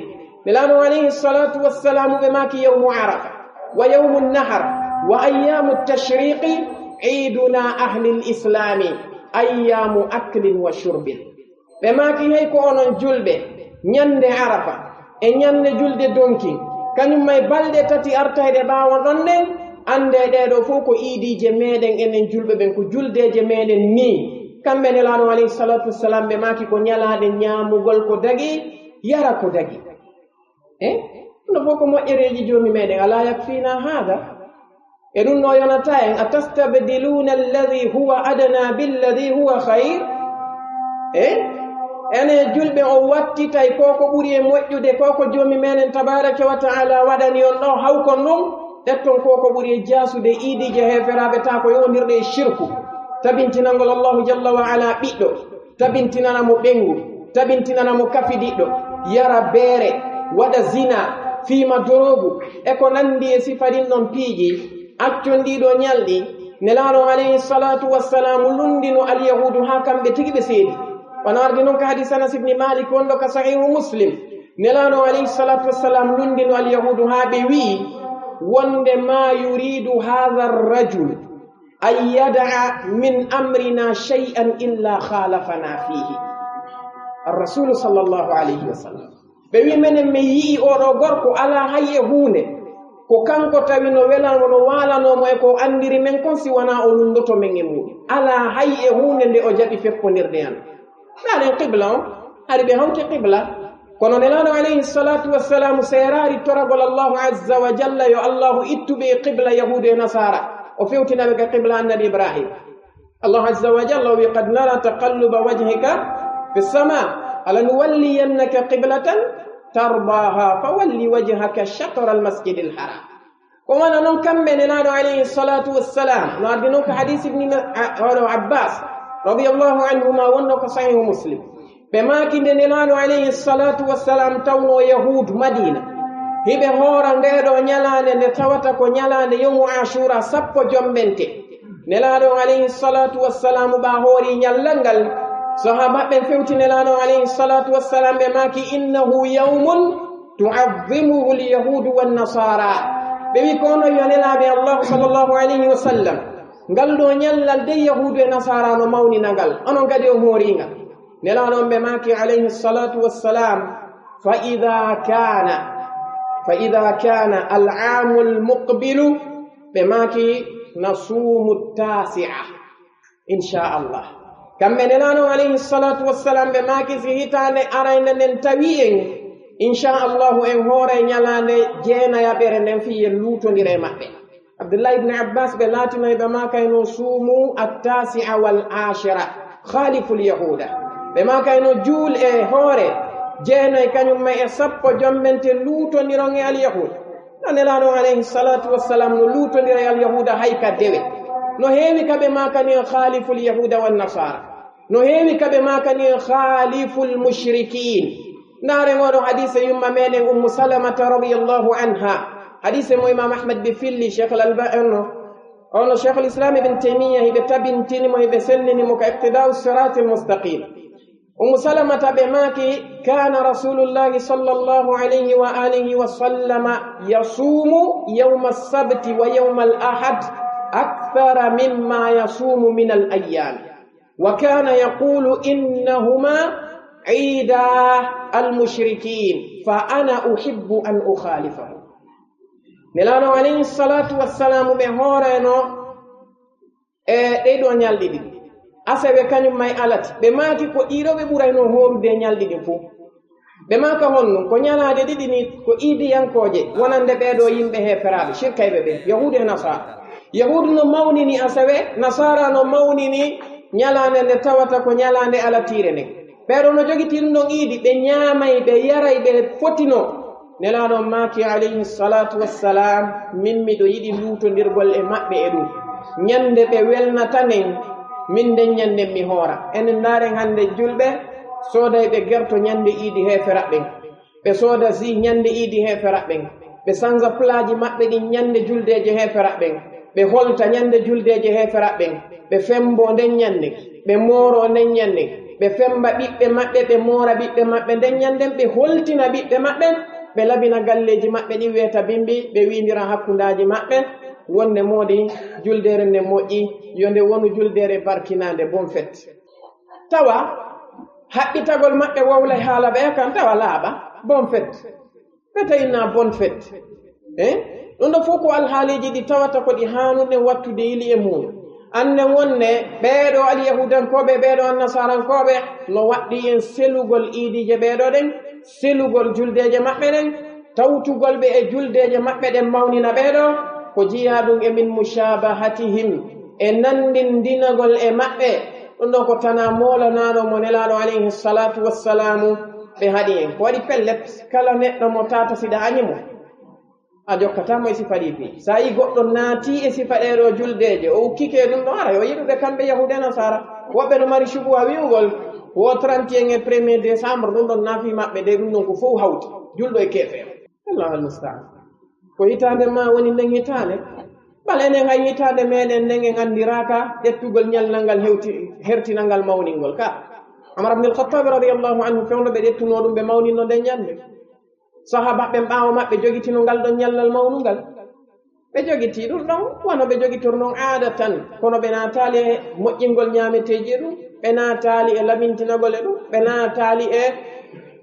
nelaɗo alayhi salatu wassalamu ɓe maki yawmu arafa wa yawmu nahar wa ayyamu tashriqi iduna ahli lislami ayyamu aklin wa shurbin ɓe maki hay ko onon julɓe ñande arafa e ñande julde donki kañum may balɗe tati artayde ɓaawo ɗon nden ande ɗeɗo fof ko iidije meɗen enen julɓe ɓen ko juldeje meɗen ni kamɓe nelaɗo alayhi salatu wassalam ɓe maki ko ñalaɗe ñamugol ko dagi yara ko dagi ɗum fof ko moƴƴereji joomi meɗen ala yakfina hada e ɗum no yonata en atastabdiluna alladi huwa adana billadi huwa hayr ene julɓe o wattitay koko ɓuri e moƴƴude koko joomi meɗen tabaraka wa taala waɗani on ɗo hawkon ɗum ɗetton koko ɓuri e jasude iidije heferaɓe ta ko yondirɗe e shirku tabintinangol allahu jalla wa ala ɓiɗɗo tabintinanamo ɓengu tabintinanamo kafidiɗɗo yara beere waɗa zina fiima dorogu e ko nandi e sifaɗin ɗon piiji accon ɗiɗo ñalɗi nelaɗo alayhi salatu wassalamu lundino alyahudu ha kamɓe tigi ɓe seedi wano ardi noon ka hadis anas ibni malik wonɗo ka sahihu muslim nelaɗo alayhi salatu wassalam lundino alyahudu ha ɓe wii wonde ma yuridu hadha arrajul an yada'a min amrina shay'an illa khalafana fihi arrasulu sallallahu alayhi wa sallam ɓe wi menen mi yi'i oɗo gorko ala hayye hunde ko kanko tawi no welano no walanomo e ko andiri men kon si wona o lundoto men e muɗum ala hayye hunde nde o jaɓi fekkodirde an ɗanen qibla o hari ɓe hawti qibla kono nelaɗo alayhi salatu wassalamu serari toragol allahu azza wa jalla yo allahu ittuɓe qibla yahudu e nasara o fewtinaɓe ka qibla annabi ibrahim allahu azza wa jalla o wi qad nara taqalluba wajhika fi sama alanuwalliyannaka qiblatan tarbaha fawalli wajhaka shatra almasjidi alharam ko wana noon kamɓe nelaɗo alayhi salatu wassalam no ardi noon ko hadis ibni abbas radiallahu anhuma wonno ko sahihu muslim ɓe makinde nelaɗo alayhi salatu wassalam tawno yahudu madina hiɓe hoora ndeɗo ñalande nde tawata ko ñalande yawmu ashura sappo jombente nelaɗo alayhi salatu wassalamu ɓa hoori ñallal ngal sahabaɓe fewti nelaɗo alayhi salatu wassalam ɓe maki innahu yawmun tu'azzimuhu lyahudu wannasara ɓe wi kono yo nelaɓe allahu sallllahu alayhi wa sallam ngal ɗo ñallal de yahudu e nasara no mawnina ngal onon kadi o hooringal nelaɗon ɓe maki alayhi salatu wassalam fa ida kana al'amu almuqbilu ɓe maki nasumu tasi'a inchallah kamɓe nelaɗon alayhi salatu wassalam ɓe maki si hitande arayde nden tawi en inchallahu en hoore ñalande jeenayaɓere nden fi yen lutodire maɓɓe abdullah ibne abbas ɓe laatinoyɓe makayno suumu attasi'a wal ashira khalifu lyahuda ɓe makayno juul e hoore jeenayi kañumma e sappo jombente luutodiron e alyahuda no nelaɗon alayhi salatu wassalam no luutodira e alyahuda hayka dewe no heewi kaɓe makani en khalifu lyahuda wannasara no heewi kaɓe makani en khalifu lmushrikin naare ngoɗo hadise yumma meɗen ummu salamata radiallahu anha hadise mo imam ahmad ɓe filli cheikh lalbano ono cheikh l'islam ibne taymia hiɓe tabintinimo hiɓe sellinimo ka iqtidau sirati lmustaqim ummu salamata ɓe maki kana rasulullahi sallllahu alayhi wa alihi wa sallama yasumu yawma alsabti wa yawma alahad akthara mimma yasumu min alayam wa kana yaqulu innahuma عيد المشركين فأنا أحب أن أخالفه نلانو عليه الصلاة والسلام بهورينو ɗeɗo ñalɗi ɗin asaɓe kañum may alati ɓe maati ko ɗiɗo ɓe ɓurayno horude ñalɗi ɗin fuu ɓe maka honno ko ñalaade ɗiɗi ni ko iidiyankoje wonande ɓeeɗo yimɓe heeferaɓe shirkayɓe ɓe yahudu e nasara yahudu no mawnini asawe nasara no mawnini ñalande nde tawata ko ñalande alatire nden ɓeeɗo no jogiti ɗum ɗon iidi ɓe ñaamay ɓe yaray ɓe fotino nelaɗo maaki alayhi salatu wassalam min miɗo yiɗi luutondirgol e maɓɓe e ɗum ñande ɓe welnatanen min nden ñanden mi hoora enen ndaaren hannde julɓe sooday ɓe gerto ñande iidi heeferaɓɓen ɓe sooda si ñande iidi heeferaɓɓen ɓe sanga plaji maɓɓe ɗin ñande juldeje heeferaɓɓen ɓe holta ñande juldeje heeferaɓɓen ɓe fembo nden ñande ɓe mooro nden ñande ɓe femba ɓiɓɓe maɓɓe ɓe moora ɓiɓɓe maɓɓe nden ñanden ɓe holtina ɓiɓɓe maɓɓe ɓe labina galleji maɓɓe ɗi wiyata bimbi ɓe windira hakkundaji maɓɓe wonde moodi juldere nde moƴƴi yo nde wonu juldere barkinande bon fet tawa haɓɓitagol maɓɓe wowla haala ɓe kan tawa laaɓa bon fet feta inna bon fet ɗum ɗo fof ko alhaaliji ɗi tawata ko ɗi hanude wattude yili e muɗum anne wonne ɓeeɗo alyahudankoɓe ɓeeɗo annasarankoɓe no waɗɗi en selugol iidije ɓeeɗo ɗen selugol juldeje maɓɓe ɗen tawtugol ɓe e juldeje maɓɓe ɗen mawnina ɓeeɗo ko jiya ɗum e min mushabahatihim e nandindinagol e maɓɓe ɗum ɗon ko tana molanaɗo mo nelaɗo alayhi salatu wassalamu ɓe haɗi en ko waɗi pellet kala neɗɗo mo tata siɗa añimo a jokkatamo e sifa ɗi fi sa yi goɗɗo naati e sifa ɗeɗo juldeje o ukkike ɗum ɗo ara yo yiɗuɓe kamɓe yahude nasara woɓɓe no mari cugu a wi'ugol wo 31 e 1er décembre ɗum ɗon naafi maɓɓe de ɗum ɗon ko fof hawti julɗo e keefeero allahu almustaan ko hitande ma woni nden hitande ɓala enen hay hitande meɗen nden en andiraka ƴettugol ñalnal ngal hertinal ngal mawningol ka Amar ibn al-Khattab radiyallahu anhu fewno ɓe ƴettuno ɗum ɓe mawnino nden ñande sahabaɓe ɓaawo maɓɓe jogitino ngal ɗon ñallal mawnungal ɓe jogiti ɗum ɗon wono ɓe jogitor noon aada tan kono ɓe naatali e moƴƴingol ñaameteji e ɗum ɓe naatali e lamintinagol e ɗum ɓe naatali e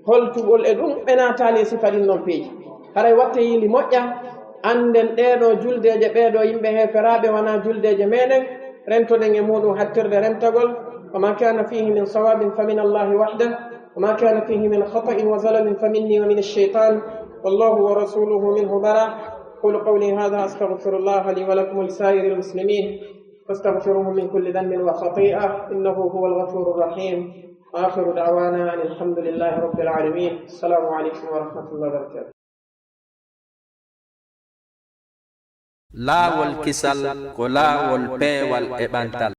holtugol e ɗum ɓe naatali e sifa ɗin noon peeji haray watte yili moƴƴa anden ɗeɗo juldeje ɓeeɗo yimɓe heeferaɓe wona juldeje meɗen rentoɗen e muɗum hattirde rentagol wama kana fihi min sawabin fa min allahi wahdah وما كان فيه من خطأ وزلل فمني ومن الشيطان والله ورسوله منه براء قل قولي هذا أستغفر الله لي ولكم ولسائر المسلمين فاستغفروه من كل ذنب وخطيئة إنه هو الغفور الرحيم آخر دعوانا أن الحمد لله رب العالمين السلام عليكم ورحمة الله وبركاته لا والكسل ولا والبي والإبانتال